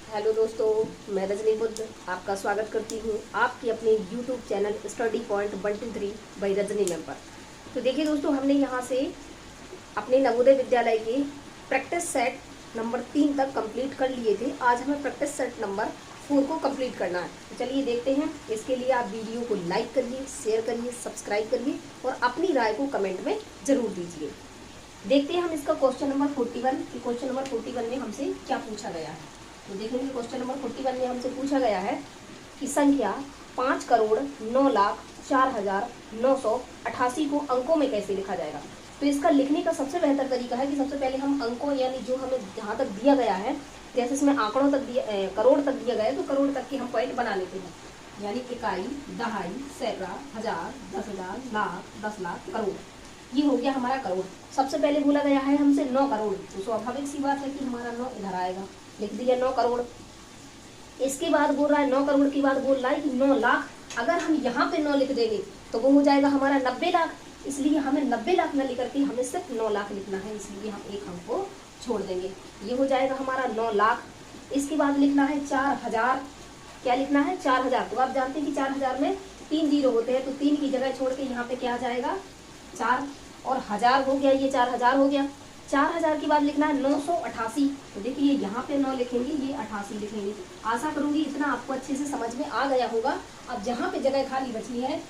Hello दोस्तों, मैं रजनी बुद्ध आपका स्वागत करती हूँ आपकी अपने YouTube channel study point 123 by Rajni ma'am पर। तो देखिए दोस्तों, हमने यहाँ से अपने नवोदय विद्यालय के प्रैक्टिस सेट नंबर 3 तक कंप्लीट कर लिए थे। आज हमें प्रैक्टिस सेट नंबर 4 को कंप्लीट करना है। तो चलिए देखते हैं। इसके लिए आप वीडियो को लाइक करिए, शेयर करिए, सब्सक्राइब करिए और अपनी राय को कमेंट में जरूर दीजिए। देखते हैं हम इसका क्वेश्चन नंबर 41 कि क्वेश्चन नंबर 41 में हमसे क्या पूछा गया है। तो देखेंगे क्वेश्चन नंबर 41 में हमसे पूछा गया है कि संख्या 5,09,04,988 को अंकों में कैसे लिखा जाएगा। तो इसका लिखने का सबसे बेहतर तरीका है कि सबसे पहले हम अंकों यानी जो हमें जहाँ तक दिया गया है, जैसे इसमें आंकड़ों तक दिया, करोड़ तक दिया गया है, तो करोड़ तक के हम पॉइंट बना लेते हैं। यानी इकाई, दहाई, सैकड़ा, हजार, 10,000, लाख, 10 लाख, करोड़। ये हो गया हमारा करोड़। सबसे पहले बोला गया है हमसे 9 करोड़, तो स्वाभाविक सी बात है कि हमारा 9 इधर आएगा, लिख दिया 9 करोड़। इसके बाद बोल रहा है 9 करोड़ के बाद बोल रहा है कि 9 लाख। अगर हम यहाँ पे 9 लिख देंगे तो वो हो जाएगा हमारा 90 लाख। इसलिए हमें 90 लाख न लिख करके हमें सिर्फ 9 लाख लिखना है, इसलिए हम एक अंक को छोड़ देंगे। ये हो जाएगा हमारा 9 लाख। इसके बाद लिखना है 4,000। क्या लिखना है? 4,000। तो आप जानते हैं कि 4,000 में 3 जीरो होते हैं, तो 3 की जगह छोड़ के यहाँ पे क्या आ जाएगा? 4। और 1000 हो गया, ये 4,000 हो गया। 4,000 के बाद लिखना है 988। तो देखिए यहाँ पे 9 लिखेंगे, ये 88 लिखेंगे। आशा करूंगी इतना आपको अच्छे से समझ में आ गया होगा। अब जहाँ पे जगह खाली बची है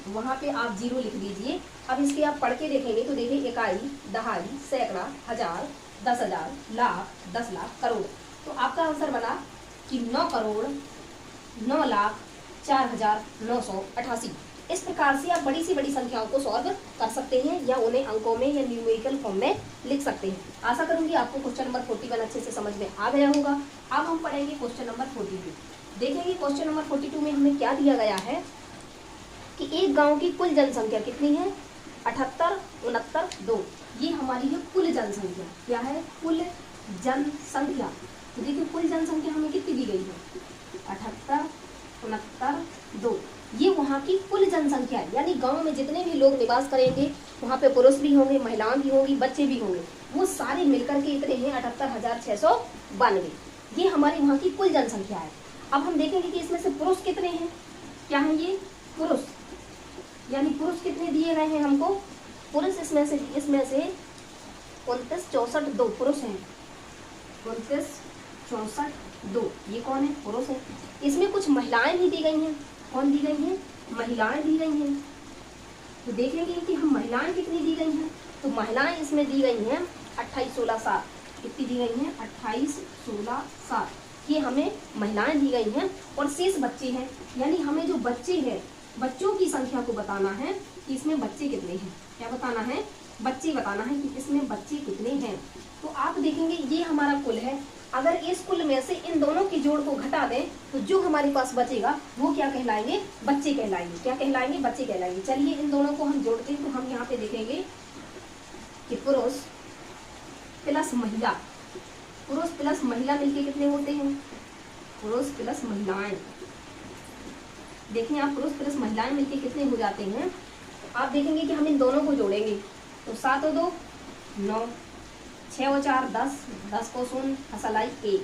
वहाँ पे आप 0 लिख दीजिए। अब इसके आप पढ़ के देखेंगे तो देखिए इकाई, दहाई, सैकड़ा, हजार, 10,000, लाख, 10 लाख, करोड़। तो आपका आंसर बना कि 9 करोड़ 9 लाख 4,988। इस प्रकार से आप बड़ी से बड़ी संख्याओं को सॉल्व कर सकते हैं या उन्हें अंकों में या न्यूमेरिकल फॉर्म में लिख सकते हैं। आशा करूंगी आपको क्वेश्चन नंबर 41 अच्छे से समझ में आ गया होगा। अब हम पढ़ेंगे क्वेश्चन नंबर 42। देखेंगे क्वेश्चन नंबर 42 में हमें क्या दिया गया है कि एक गांव की कुल जनसंख्या कितनी है? 78, 69, 2। ये हमारी है कुल जनसंख्या। क्या है? कुल जनसंख्या। तो देखिए कुल जनसंख्या हमें कितनी दी गई है? 78, 69, 2। ये वहाँ की कुल जनसंख्या है, यानी गांव में जितने भी लोग निवास करेंगे वहाँ पे पुरुष भी होंगे, महिलाएं भी होंगी, बच्चे भी होंगे, वो सारे मिलकर के इतने हैं 78,692। ये हमारी वहाँ की कुल जनसंख्या है। अब हम देखेंगे कि इसमें से पुरुष कितने हैं। क्या है ये? पुरुष। यानी पुरुष कितने दिए गए हैं हमको? पुरुष इसमें से 29, 64, 2 पुरुष हैं। 29, 64, 2 ये कौन है? पुरुष है। इसमें कुछ महिलाएं भी दी गई हैं। कौन दी गई हैं? महिलाएं दी गई हैं। तो देखेंगे कि हम महिलाएं कितनी दी गई हैं। तो महिलाएं इसमें दी गई हैं 28, 16, 7। कितनी दी गई हैं? 28, 16, 7। ये हमें महिलाएं दी गई हैं। और शेष बच्चे हैं, यानी हमें जो बच्चे हैं, बच्चों की संख्या को बताना है कि इसमें बच्चे कितने हैं। क्या बताना है? बच्चे बताना है कि इसमें बच्चे कितने हैं। तो आप देखेंगे ये हमारा कुल है। अगर इस कुल में से इन दोनों की जोड़ को घटा दें तो जो हमारे पास बचेगा वो क्या कहलाएंगे? बच्चे कहलाएंगे। क्या कहलाएंगे? बच्चे कहलाएंगे। चलिए इन दोनों को हम जोड़ते हैं तो हम यहाँ पे देखेंगे कि पुरुष प्लस महिला, पुरुष प्लस महिला मिलके कितने होते हैं? पुरुष प्लस महिलाएं। देखिए आप पुरुष प्लस महिलाएं मिलके कितने हो जाते हैं। आप देखेंगे कि हम इन दोनों को जोड़ेंगे तो 7 और 2 9, 6 और 4 10, 10 को 0, हसल आई 1।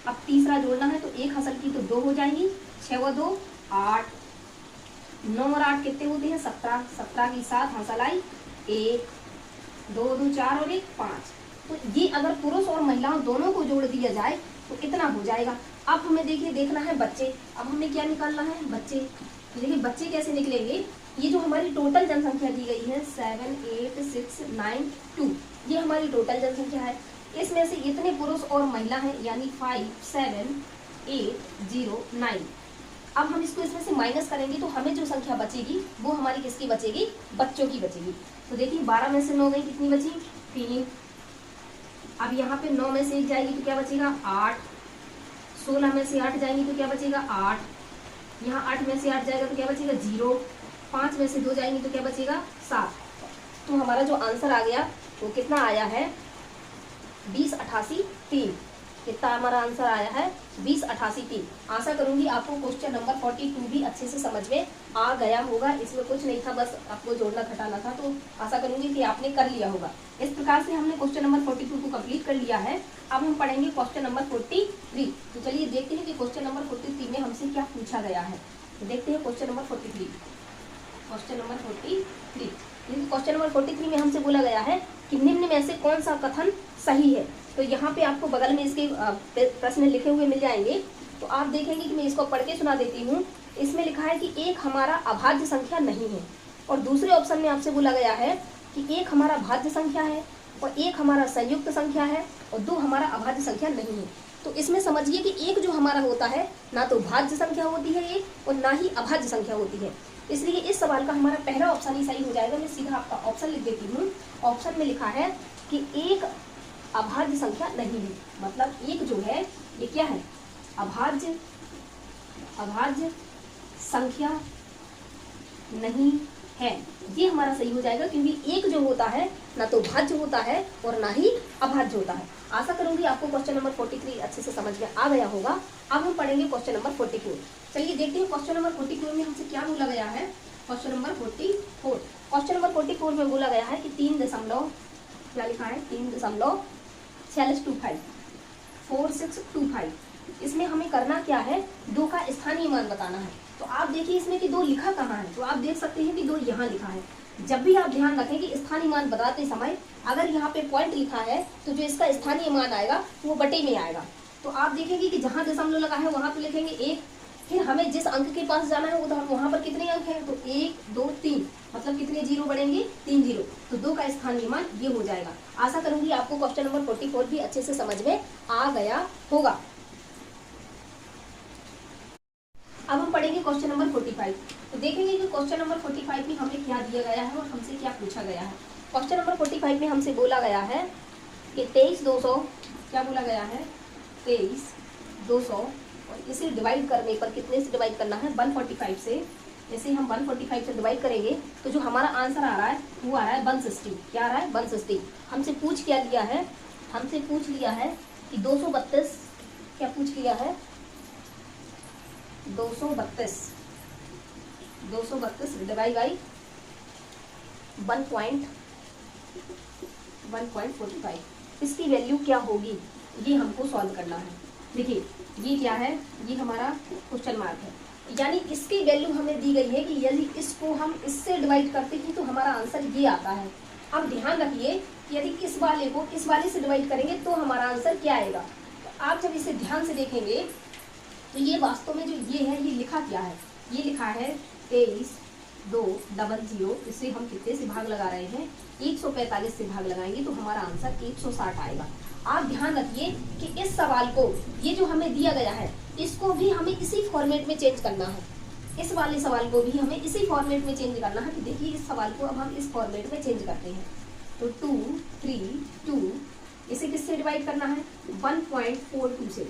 अब तीसरा जोड़ना है तो 1 हसल की तो 2 हो जाएंगी, 6 और 2 8, 9 और 8 कितने होते हैं? 17, 17 की 7, हसल आई 1, 2 2 4 और 1 5। तो ये अगर पुरुष और महिलाओं दोनों को जोड़ दिया जाए तो कितना हो जाएगा। अब हमें देखिए देखना है बच्चे। अब हमें क्या निकालना है? बच्चे। तो देखिए बच्चे कैसे निकलेंगे। ये जो हमारी टोटल जनसंख्या दी गई है 7, 8, 6, 9, 2, ये हमारी टोटल जनसंख्या है। इसमें से इतने पुरुष और महिला हैं, यानी 5, 7, 8, 0, 9। अब हम इसको इसमें से माइनस करेंगे तो हमें जो संख्या बचेगी वो हमारी किसकी बचेगी? बच्चों की बचेगी। तो देखिए 12 में से 9 गई, कितनी बची? 3। अब यहाँ पे 9 में से 1 जाएगी तो क्या बचेगा? 8। 16 में से 8 जाएंगी तो क्या बचेगा? 8। यहाँ 8 में से 8 जाएगा तो क्या बचेगा? 0। 5 में से 2 जाएंगी तो क्या बचेगा? 7। तो हमारा जो आंसर आ गया वो कितना आया है? 20, 88, 3। कितना हमारा आंसर आया है 2088 आशा करूंगी आपको क्वेश्चन नंबर 42 भी अच्छे से समझ में आ गया होगा। इसमें कुछ नहीं था, बस आपको जोड़ना घटाना था, तो आशा करूंगी कि आपने कर लिया होगा। इस प्रकार से हमने क्वेश्चन नंबर 42 को कंप्लीट कर लिया है। अब हम पढ़ेंगे क्वेश्चन नंबर 43। तो चलिए देखते हैं कि क्वेश्चन नंबर 43 में हमसे क्या पूछा गया है। तो देखते हैं question number 43। Question number 43, question number 43 में हमसे बोला गया है कि निम्न में से कौन सा कथन सही है। तो यहाँ पे आपको बगल में इसके प्रश्न लिखे हुए मिल जाएंगे। तो आप देखेंगे कि मैं इसको पढ़ के सुना देती हूँ। इसमें लिखा है कि एक हमारा अभाज्य संख्या नहीं है, और दूसरे ऑप्शन में आपसे बोला गया है कि एक हमारा भाज्य संख्या है, और एक हमारा संयुक्त संख्या है, और दो हमारा अभाज्य संख्या नहीं है। तो इसमें समझिए कि एक जो हमारा होता है ना तो भाज्य संख्या होती है एक, और ना ही अभाज्य संख्या होती है। इसलिए इस सवाल का हमारा पहला ऑप्शन ही सही हो जाएगा। मैं सीधा आपका ऑप्शन लिख देती हूँ। ऑप्शन में लिखा है कि एक अभाज्य संख्या नहीं है, मतलब एक जो है ये क्या है, अभाज्य संख्या नहीं है। ये हमारा सही हो जाएगा, क्योंकि एक जो होता है ना तो भाज्य होता है और ना ही अभाज्य होता है। आशा करूंगी आपको क्वेश्चन नंबर 43 अच्छे से समझ में आ गया होगा। अब हम पढ़ेंगे क्वेश्चन नंबर 44। चलिए देखते हैं क्वेश्चन नंबर 44 में हमसे क्या बोला गया है। क्वेश्चन नंबर 44, क्वेश्चन नंबर 44 में बोला गया है कि 3.4625 इसमें हमें करना क्या है, दो का स्थानीय मान बताना है। तो आप देखिए इसमें कि दो लिखा कहाँ है, तो आप देख सकते हैं कि दो यहाँ लिखा है। जब भी आप ध्यान रखें कि स्थानीय मान बताते समय अगर यहाँ पे पॉइंट लिखा है तो जो इसका स्थानीय मान आएगा वो बटे में आएगा। तो आप देखेंगे कि जहाँ दशमलव लगा है वहाँ पे लिखेंगे 1, फिर हमें जिस अंक के पास जाना है उधर वहाँ पर कितने अंक हैं, तो 1 2 3, मतलब कितने जीरो बढ़ेंगे, 3 जीरो। तो दो का स्थानीय मान ये हो जाएगा। आशा करूंगी आपको क्वेश्चन नंबर 44 भी अच्छे से समझ में आ गया होगा। अब हम पढ़ेंगे क्वेश्चन नंबर 45। तो देखेंगे कि क्वेश्चन नंबर 45 में हमें क्या दिया गया है और हमसे क्या पूछा गया है। क्वेश्चन नंबर 45 में हमसे बोला गया है कि 23,200, क्या बोला गया है, 23,200, और इसे डिवाइड करने पर कितने से डिवाइड करना है, 145 से। जैसे हम 145 से डिवाइड करेंगे तो जो हमारा आंसर आ रहा है वो आ रहा है 160। क्या आ रहा है, 160। हमसे पूछ क्या लिया है, हमसे पूछ लिया है कि 232, क्या पूछ लिया है, 232 डिवाइड बाई 1.45, इसकी वैल्यू क्या होगी, ये हमको सॉल्व करना है। देखिए ये क्या है, ये हमारा क्वेश्चन मार्क है, यानी इसकी वैल्यू हमें दी गई है कि यदि इसको हम इससे डिवाइड करते हैं तो हमारा आंसर ये आता है। अब ध्यान रखिए कि यदि इस वाले को इस वाले से डिवाइड करेंगे तो हमारा आंसर क्या आएगा। तो आप जब इसे ध्यान से देखेंगे तो ये वास्तव में जो ये है, ये लिखा क्या है, ये लिखा है 23,200। इससे हम कितने से भाग लगा रहे हैं, 145 से भाग लगाएंगे तो हमारा आंसर 160 आएगा। आप ध्यान रखिए कि इस सवाल को, ये जो हमें दिया गया है, इसको भी हमें इसी फॉर्मेट में चेंज करना है। इस वाले सवाल को भी हमें इसी फॉर्मेट में चेंज करना है। कि देखिए इस सवाल को अब हम इस फॉर्मेट में चेंज करते हैं। तो 2 3 2, इसे किससे डिवाइड करना है, 1.42 से,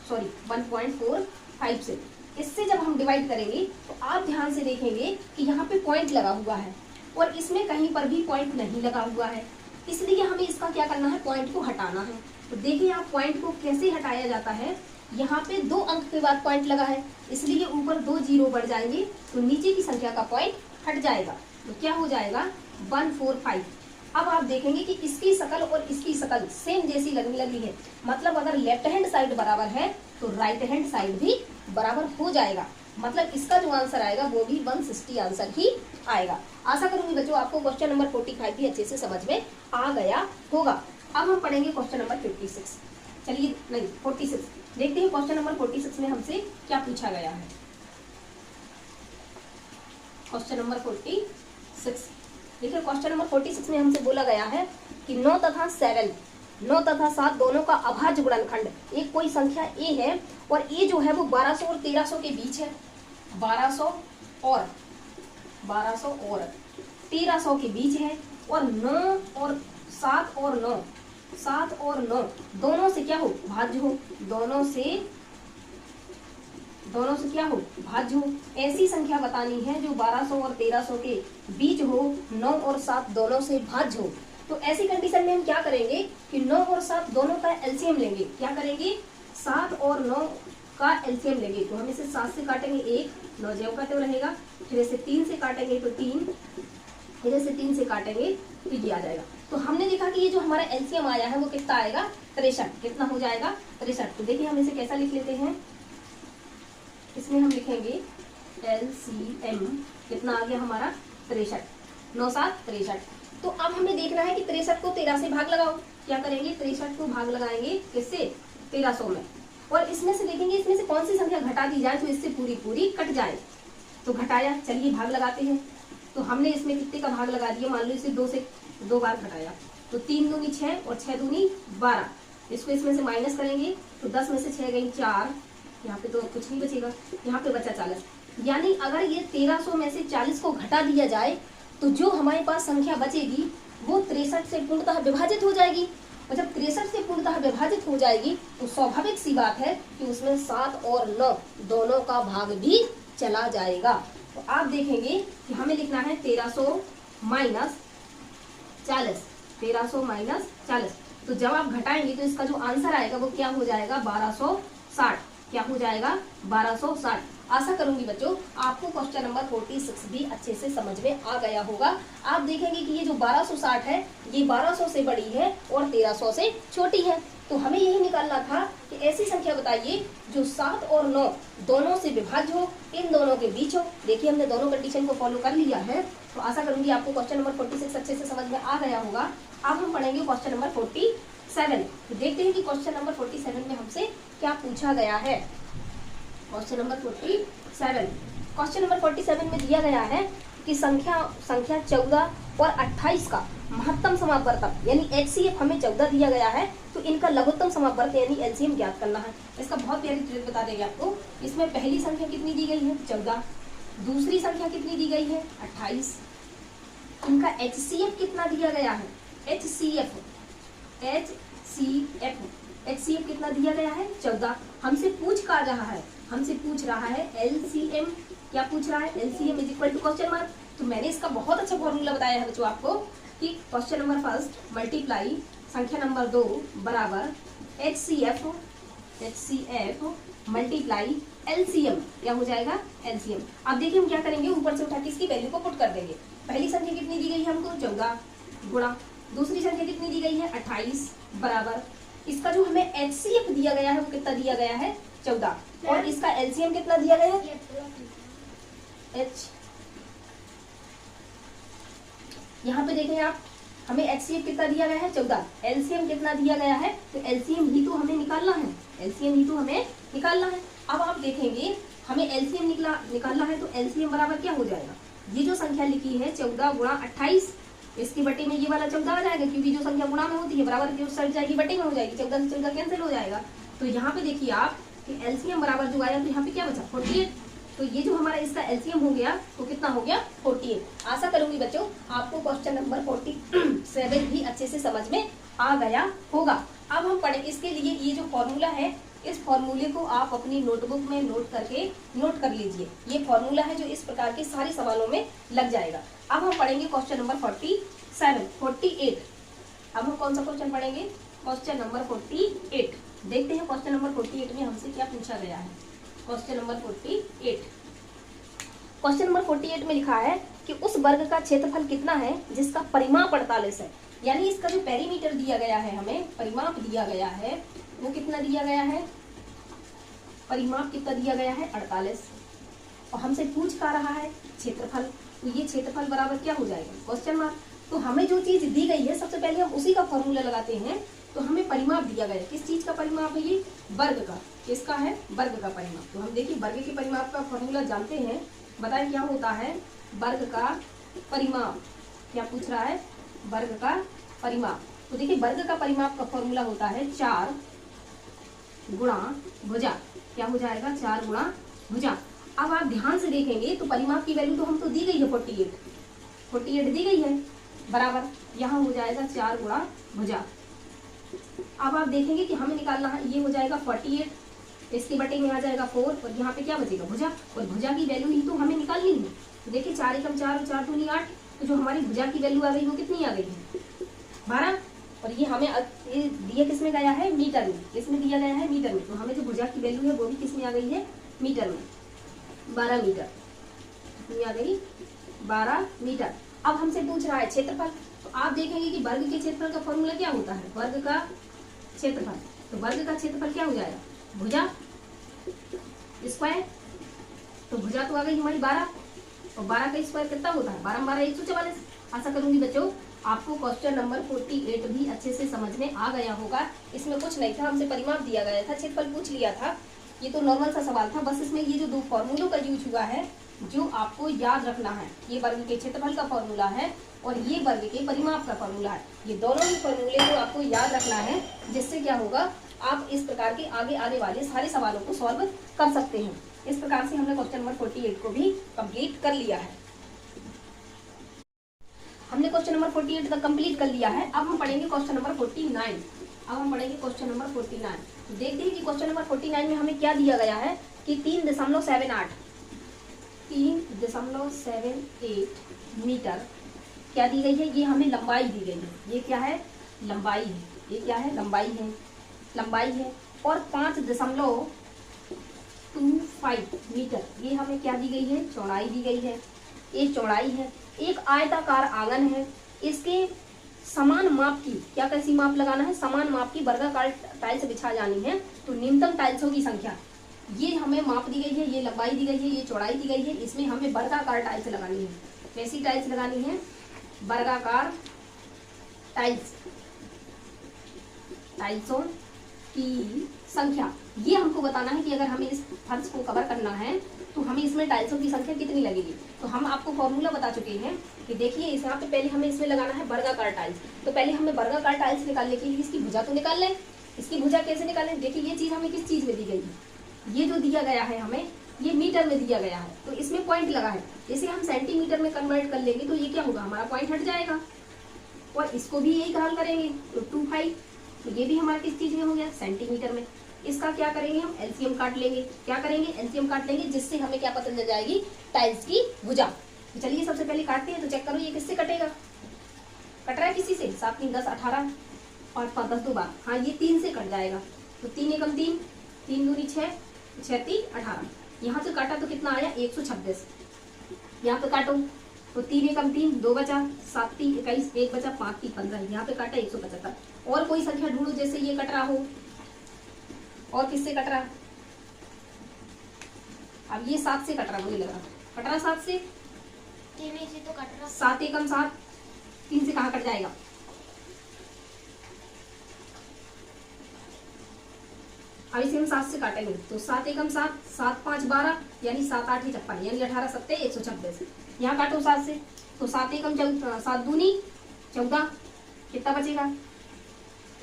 सॉरी 1.45 से। इससे जब हम डिवाइड करेंगे तो आप ध्यान से देखेंगे कि यहाँ पे पॉइंट लगा हुआ है और इसमें कहीं पर भी पॉइंट नहीं लगा हुआ है, इसलिए हमें इसका क्या करना है, पॉइंट को हटाना है। तो देखिए आप पॉइंट को कैसे हटाया जाता है, यहाँ पे 2 अंक के बाद पॉइंट लगा है, इसलिए ऊपर 2 जीरो बढ़ जाएंगे तो नीचे की संख्या का पॉइंट हट जाएगा। तो क्या हो जाएगा, 145। अब आप देखेंगे कि इसकी शकल और इसकी शकल सेम जैसी लगने लगी है, मतलब अगर लेफ्ट हैंड साइड बराबर है तो राइट हैंड साइड भी बराबर हो जाएगा, मतलब इसका जो आंसर आएगा वो भी 160 आंसर ही आएगा। आशा करूंगी बच्चों आपको क्वेश्चन नंबर 45 भी अच्छे से समझ में आ गया होगा। अब हम पढ़ेंगे क्वेश्चन नंबर 56। चलिए नहीं 46, देखते हैं क्वेश्चन नंबर 46 में हमसे क्या पूछा गया है। क्वेश्चन नंबर 46, देखिए क्वेश्चन नंबर 46 में हमसे बोला गया है कि 9 तथा 7 दोनों का अभाज्य गुणनखंड, एक कोई संख्या ए है और ए जो है वो 1200 और 1300 के बीच है, 1200 और 1300 के बीच है, और 9 और 7 और 9 दोनों से क्या हो, भाज्य हो, दोनों से क्या हो, भाज्य हो। ऐसी संख्या बतानी है जो 1200 और 1300 के बीच हो, 9 और 7 दोनों से भाज्य हो। तो ऐसी कंडीशन में हम क्या करेंगे कि 9 और 7 दोनों का एलसीएम लेंगे। क्या करेंगे? 7 और 9 का एलसीएम लेंगे। तो हम इसे 7 से काटेंगे 1, 9 ज्यों का त्यों रहेगा। फिर इसे 3 से काटेंगे तो 3, फिर इसे 3 से काटेंगे तो ये आ जाएगा। तो हमने देखा कि ये जो हमारा एलसीएम आया है वो कितना आएगा? 63। कितना हो जाएगा? 63। तो देखिए हम इसे कैसा लिख लेते हैं, इसमें हम लिखेंगे एलसीएम कितना आ गया हमारा? 63। 9 7 63। तो अब हमें देखना है कि 63 को 13 से भाग लगाओ। क्या करेंगे? 63 को भाग लगाएंगे किससे? 1300 में। और इसमें से देखेंगे इसमें से कौन सी संख्या घटा दी जाए तो इससे पूरी पूरी कट जाए। तो घटाया, चलिए भाग लगाते हैं। तो हमने इसमें कितने का भाग लगा दिया? मान लो इसे 2 से 2 बार घटाया तो 3 दूनी 6 और 6 दूनी 12। इसको इसमें से माइनस करेंगे तो 10 में से 6 गई 4, यहाँ पे तो कुछ नहीं बचेगा, यहाँ पे बचा 40। यानी अगर ये 1300 में से 40 को घटा दिया जाए तो जो हमारे पास संख्या बचेगी वो 63 से पूर्णतः विभाजित हो जाएगी। और जब 63 से पूर्णतः विभाजित हो जाएगी तो स्वाभाविक सी बात है कि उसमें 7 और 9 दोनों का भाग भी चला जाएगा। तो आप देखेंगे कि हमें लिखना है 1300 माइनस 40। 1300 माइनस 40। तो जब आप घटाएंगे तो इसका जो आंसर आएगा वो क्या हो जाएगा? 1260। क्या हो जाएगा? 1260। आशा करूंगी बच्चों आपको क्वेश्चन नंबर 46 भी अच्छे से समझ में आ गया होगा। आप देखेंगे कि ये जो 1260 है ये 1200 से बड़ी है और 1300 से छोटी है। तो हमें यही निकालना था कि ऐसी संख्या बताइए जो 7 और 9 दोनों से विभाज्य हो, इन दोनों के बीच हो। देखिए हमने दोनों कंडीशन को फॉलो कर लिया है। तो आशा करूंगी आपको क्वेश्चन नंबर 46 अच्छे से समझ में आ गया होगा। अब हम पढ़ेंगे क्वेश्चन नंबर 47। तो देखते हैं कि क्वेश्चन नंबर 47 में हमसे क्या पूछा गया है। Question number 47। क्वेश्चन नंबर 47 में दिया गया है कि संख्या 14 और 28 का महत्तम समापवर्तक यानी HCF हमें 14 दिया गया है, तो इनका लघुत्तम समापवर्तक यानी LCM ज्ञात करना है। इसका बहुत प्यारी ट्रिक बता देंगे आपको। इसमें पहली संख्या कितनी दी गई है? 14। दूसरी संख्या कितनी दी गई है? 28। इनका HCF कितना दिया गया है? HCF कितना दिया गया है? 14। हमसे पूछ कर रहा है, हमसे पूछ रहा है LCM। क्या पूछ रहा है? LCM is equal to question mark. तो मैंने इसका बहुत अच्छा फॉर्मूला बताया है बच्चों आपको कि क्वेश्चन नंबर फर्स्ट मल्टीप्लाई संख्या नंबर 2 बराबर HCF मल्टीप्लाई LCM। क्या हो जाएगा? LCM। अब देखिए हम क्या करेंगे, ऊपर से उठा के इसकी वैल्यू को पुट कर देंगे। पहली संख्या कितनी दी गई है हमको? 14 गुणा दूसरी संख्या कितनी दी गई है? 28 बराबर इसका जो हमें HCF दिया गया है वो कितना दिया गया है? 14। और इसका LCM कितना दिया गया है? यहाँ पे देखें आप, हमें HCF कितना दिया गया है? 14। LCM कितना दिया गया है? तो LCM ही तो हमें निकालना है, LCM ही तो हमें निकालना है। अब आप देखेंगे हमें LCM निकालना है तो LCM बराबर क्या हो जाएगा? ये जो संख्या लिखी है 14 गुणा 28, इसकी बटे में ये वाला 14 आ जाएगा, क्योंकि जो संख्या गुणा में होती है बराबर की सट जाएगी, बटे में हो जाएगी, 14 से 14 कैंसिल हो जाएगा। तो यहाँ पे देखिए आप कि LCM बराबर जो आया तो यहाँ पे क्या बचा? 48। तो ये जो हमारा इसका LCM हो गया तो कितना हो गया? 48। आशा करूंगी बच्चों आपको क्वेश्चन नंबर 47 भी अच्छे से समझ में आ गया होगा। अब हम पढ़े इसके लिए ये जो फॉर्मूला है, इस फॉर्मूले को आप अपनी नोटबुक में नोट कर लीजिए। ये फॉर्मूला है जो इस प्रकार के सारे सवालों में लग जाएगा। अब हम पढ़ेंगे क्वेश्चन नंबर 48। अब हम कौन सा क्वेश्चन पढ़ेंगे? Question number 48। देखते हैं क्वेश्चन नंबर 48 में हमसे क्या पूछा गया है। क्वेश्चन नंबर 48 में लिखा है कि उस वर्ग का क्षेत्रफल कितना है जिसका परिमाप 48 है। यानी इसका जो पेरीमीटर दिया गया है, हमें परिमाप दिया गया है वो कितना दिया गया है? परिमाप कितना दिया गया है? 48। और हमसे पूछ का रहा है क्षेत्रफल, तो ये क्षेत्रफल बराबर क्या हो जाएगा? Question mark. तो हमें जो चीज दी गई है सबसे पहले हम उसी का फॉर्मूला लगाते हैं। तो हमें परिमाप दिया गया है, किस चीज का परिमाप है? ये वर्ग का। किसका है? वर्ग का परिमाप। तो हम देखिए वर्ग के परिमाप का फॉर्मूला जानते हैं, बताएं क्या होता है वर्ग का परिमाप। क्या पूछ रहा है? वर्ग का परिमाप। तो देखिए वर्ग का परिमाप का फॉर्मूला होता है 4 गुणा भुजा। क्या हो जाएगा? 4 गुणा भुजा। अब आप ध्यान से देखेंगे तो परिमाप की वैल्यू तो हमको दी गई है 48 दी गई है, बराबर यहाँ हो जाएगा 4 गुणा भुजा। अब आप देखेंगे कि हमें निकालना है, ये हो जाएगा 48, इसके बटे में आ जाएगा 4 और यहाँ पे क्या बचेगा? भुजा। और भुजा की वैल्यू ही तो हमें निकालनी है। तो देखिए 4 एकम 4 और 4 दूनी 8। तो जो हमारी भुजा की वैल्यू आ गई वो कितनी आ गई है? 12। और ये हमें ये दिया किस में गया है, मीटर में। किसमें दिया गया है, मीटर में। तो हमें जो भुजा की वैल्यू है वो भी किसमें आ गई है, मीटर में। 12 मीटर कितनी आ गई, 12 मीटर। अब हमसे पूछ रहा है क्षेत्रफल। तो आप देखेंगे कि वर्ग के क्षेत्रफल का फॉर्मूला क्या होता है, वर्ग का क्षेत्रफल। तो वर्ग का क्षेत्रफल क्या हो जाएगा, भुजा स्क्वायर। तो भुजा तो आ गई हमारी 12, और 12 का स्क्वायर कितना होता है, 12 12 144। आशा करूंगी बच्चों आपको क्वेश्चन नंबर 48 भी अच्छे से समझ में आ गया होगा। इसमें कुछ नहीं था, हमसे परिमाप दिया गया था, क्षेत्रफल पूछ लिया था। ये तो नॉर्मल सा सवाल था, बस इसमें ये जो दो फॉर्मूलों का यूज हुआ है जो आपको याद रखना है। ये वर्ग के क्षेत्रफल का फॉर्मूला है और ये वर्ग के परिमाप का फॉर्मूला है। ये दोनों ही फॉर्मूले को आपको याद रखना है, जिससे क्या होगा, आप इस प्रकार के आगे आने वाले सारे सवालों को सॉल्व कर सकते हैं। इस प्रकार से हमने क्वेश्चन नंबर 48 को भी कंप्लीट कर लिया है। हमने क्वेश्चन नंबर 48 तक कंप्लीट कर लिया है। अब हम पढ़ेंगे क्वेश्चन नंबर 49। अब हम पढ़ेंगे क्वेश्चन नंबर 49। देखते हैं कि क्वेश्चन नंबर 49 में हमें क्या दिया गया है कि 3.78 मीटर क्या दी गई है, ये हमें लंबाई दी गई है। ये क्या है, लंबाई है। ये क्या है, लंबाई है, लंबाई है। और 5.25 मीटर ये हमें क्या दी गई है, चौड़ाई दी गई है। ये चौड़ाई है। एक आयताकार आंगन है, इसके समान माप की, क्या कैसी माप लगाना है, समान माप की वर्गाकार टाइल्स बिछा जानी है। तो न्यूनतम टाइल्सों की संख्या, ये हमें माप दी गई है, ये लंबाई दी गई है, ये चौड़ाई दी गई है। इसमें हमें वर्गाकार टाइल्स लगानी है। कैसी टाइल्स लगानी है, वर्गाकार टाइल्स, टाइल्सों की संख्या। ये हमको बताना है कि अगर हमें इस फर्श को कवर करना है तो हमें इसमें टाइल्सों की संख्या कितनी लगेगी। तो हम आपको फॉर्मूला बता चुके हैं कि देखिए इस यहाँ पे पहले हमें इसमें लगाना है वर्गाकार टाइल्स। तो पहले हमें वर्गाकार टाइल्स निकालने के लिए इसकी भुजा तो निकाल लें। इसकी भुजा कैसे निकालें, देखिए ये चीज हमें किस चीज में दी गई है, ये जो दिया गया है हमें ये मीटर में दिया गया है। तो इसमें पॉइंट लगा है, इसे हम सेंटीमीटर में कन्वर्ट कर लेंगे तो ये क्या होगा, हमारा पॉइंट हट जाएगा। और इसको भी यही हल करेंगे तो 25, तो ये भी हमारा किस चीज में हो गया, सेंटीमीटर में। इसका क्या करेंगे, हम एलसीएम काट लेंगे। क्या करेंगे, एलसीएम काट लेंगे, जिससे हमें क्या पता चल जाएगी, टाइल्स की भुजा। तो चलिए सबसे पहले काटते हैं। तो चेक करो ये किससे कटेगा, कट रहा है किसी से, 7 3 10 18, 5 5 10 2 12, हाँ ये 3 से कट जाएगा। तो 3 एकम 3, 3 दूनी 6, 6 3 18। यहाँ से काटा तो कितना आया, 126। यहाँ पे काटो तो 3 एकम 3, 2 बचा, 7 3 21, 1 बचा, 5 3 15। यहाँ पे काटा 175। और कोई संख्या ढूंढो जैसे ये कट रहा हो। और किससे कट रहा, अब ये 7 से कट रहा, मुझे लग रहा कट रहा 7 से, 3 से तो कट रहा। 7 एकम 7, 3 से कहाँ कट जाएगा। अब इसे हम 7 से काटेंगे तो 7 एकम 7, 7 5 12, यानी 7 8 56, यानी 18 7 126। यहाँ काटो 7 से तो 7 एकम 7 दूनी 14, कितना बचेगा,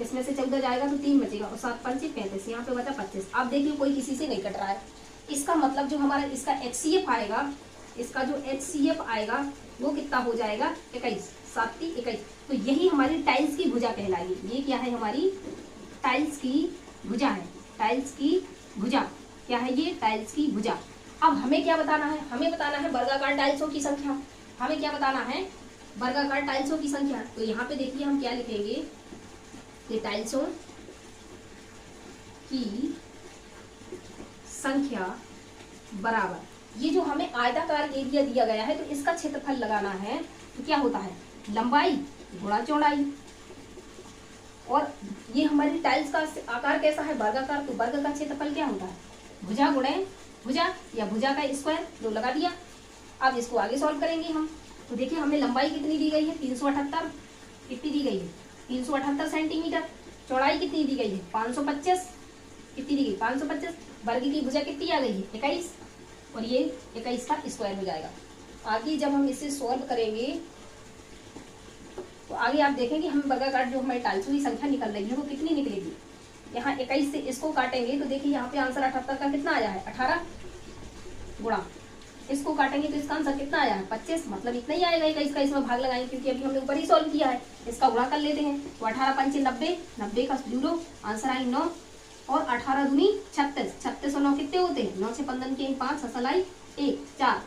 इसमें से 14 जाएगा तो 3 बचेगा, और 7 5 35, यहाँ पे बचा 25। अब देखिए कोई किसी से नहीं कट रहा है, इसका मतलब जो हमारा इसका HCF आएगा, इसका जो HCF आएगा वो कितना हो जाएगा, 21, 7 3 21। तो यही हमारी टाइल्स की भुजा कहलाएगी। ये क्या है, हमारी टाइल्स की भुजा है। टाइल्स की भुजा क्या है, ये टाइल्स की भुजा। अब हमें क्या बताना है, हमें बताना है वर्गाकार टाइल्सों की संख्या। हमें क्या बताना है, वर्गाकार टाइल्सों की संख्या। तो यहाँ पे देखिए हम क्या लिखेंगे, ये टाइल्सों की संख्या बराबर, ये जो हमें आयताकार एरिया दिया गया है तो इसका क्षेत्रफल लगाना है। तो क्या होता है, लंबाई गुणा चौड़ाई। और ये हमारी टाइल्स का आकार कैसा है, वर्गाकार। तो वर्ग का क्षेत्रफल क्या होता है, भुजा गुणे भुजा, या भुजा का स्क्वायर, जो लगा दिया। अब इसको आगे सॉल्व करेंगे हम। तो देखिए हमें लंबाई कितनी दी गई है, 378, कितनी दी गई है, 378 सेंटीमीटर। चौड़ाई कितनी दी गई है, 525, कितनी दी गई, 525। वर्ग की भुजा कितनी आ गई है, 21, और ये 21 का स्क्वायर हो जाएगा। आगे जब हम इसे सॉल्व करेंगे तो आगे आप देखेंगे हम वर्गाकार जो हमारी टाइल्सों की संख्या निकल रही है वो कितनी निकलेगी। यहाँ 21 से इसको काटेंगे तो देखिए यहाँ पे आंसर 78 का कितना आया है, 18 गुणा इसको काटेंगे तो इसका आंसर कितना आया है, 25। मतलब इतना ही आएगा 21 का, इसमें भाग लगाएंगे क्योंकि अभी हमने ऊपर ही सॉल्व किया है। इसका गुणा कर लेते हैं तो 18 5 90, 90 का 0, आंसर आई 9, और 18 दूनी 36, 36 और 9 कितने होते हैं, 9 से 15 के 5, हसल आई 1 4,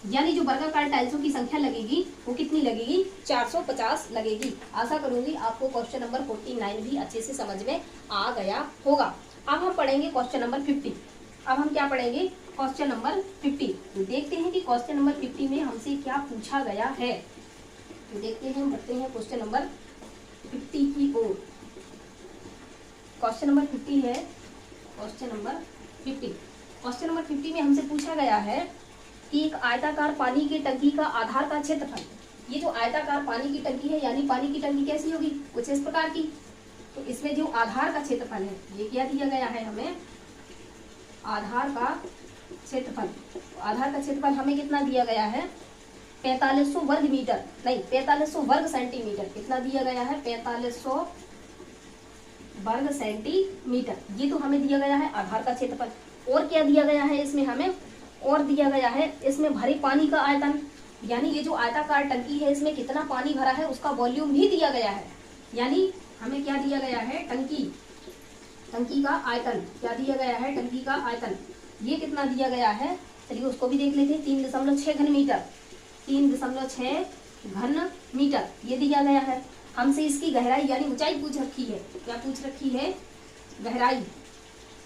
यानी जो वर्गाकार टाइल्सों की संख्या लगेगी वो कितनी लगेगी, 450 लगेगी। आशा करूंगी आपको क्वेश्चन नंबर 49 भी अच्छे से समझ में आ गया होगा। अब हम पढ़ेंगे क्वेश्चन नंबर 50। अब हम क्या पढ़ेंगे, क्वेश्चन नंबर 50। तो देखते हैं कि क्वेश्चन नंबर 50 में हमसे क्या पूछा गया है। तो देखते हैं, बढ़ते हैं क्वेश्चन नंबर 50 की ओर। क्वेश्चन नंबर 50 है, क्वेश्चन नंबर 50। क्वेश्चन नंबर 50 में हमसे पूछा गया है कि एक आयताकार पानी की टंकी का आधार का क्षेत्रफल। ये जो आयताकार पानी की टंकी है, यानी पानी की टंकी कैसी होगी, कुछ इस प्रकार की। तो इसमें जो आधार का क्षेत्रफल है, ये क्या दिया गया है हमें, आधार का क्षेत्रफल। आधार का क्षेत्रफल हमें कितना दिया गया है, 4500 वर्ग मीटर, नहीं 4500 वर्ग सेंटीमीटर। कितना दिया गया है, 4500 वर्ग सेंटीमीटर। ये तो हमें दिया गया है आधार का क्षेत्रफल। और क्या दिया गया है इसमें हमें, और दिया गया है इसमें भरे पानी का आयतन, यानी ये जो आयताकार टंकी है इसमें कितना पानी भरा है उसका वॉल्यूम भी दिया गया है। यानी हमें क्या दिया गया है, टंकी का आयतन। क्या दिया गया है, टंकी का आयतन। ये कितना दिया गया है, चलिए उसको भी देख लेते हैं। 3.6 घन मीटर, 3.6 घन मीटर ये दिया गया है। हमसे इसकी गहराई यानी ऊंचाई पूछ रखी है। क्या पूछ रखी है, गहराई।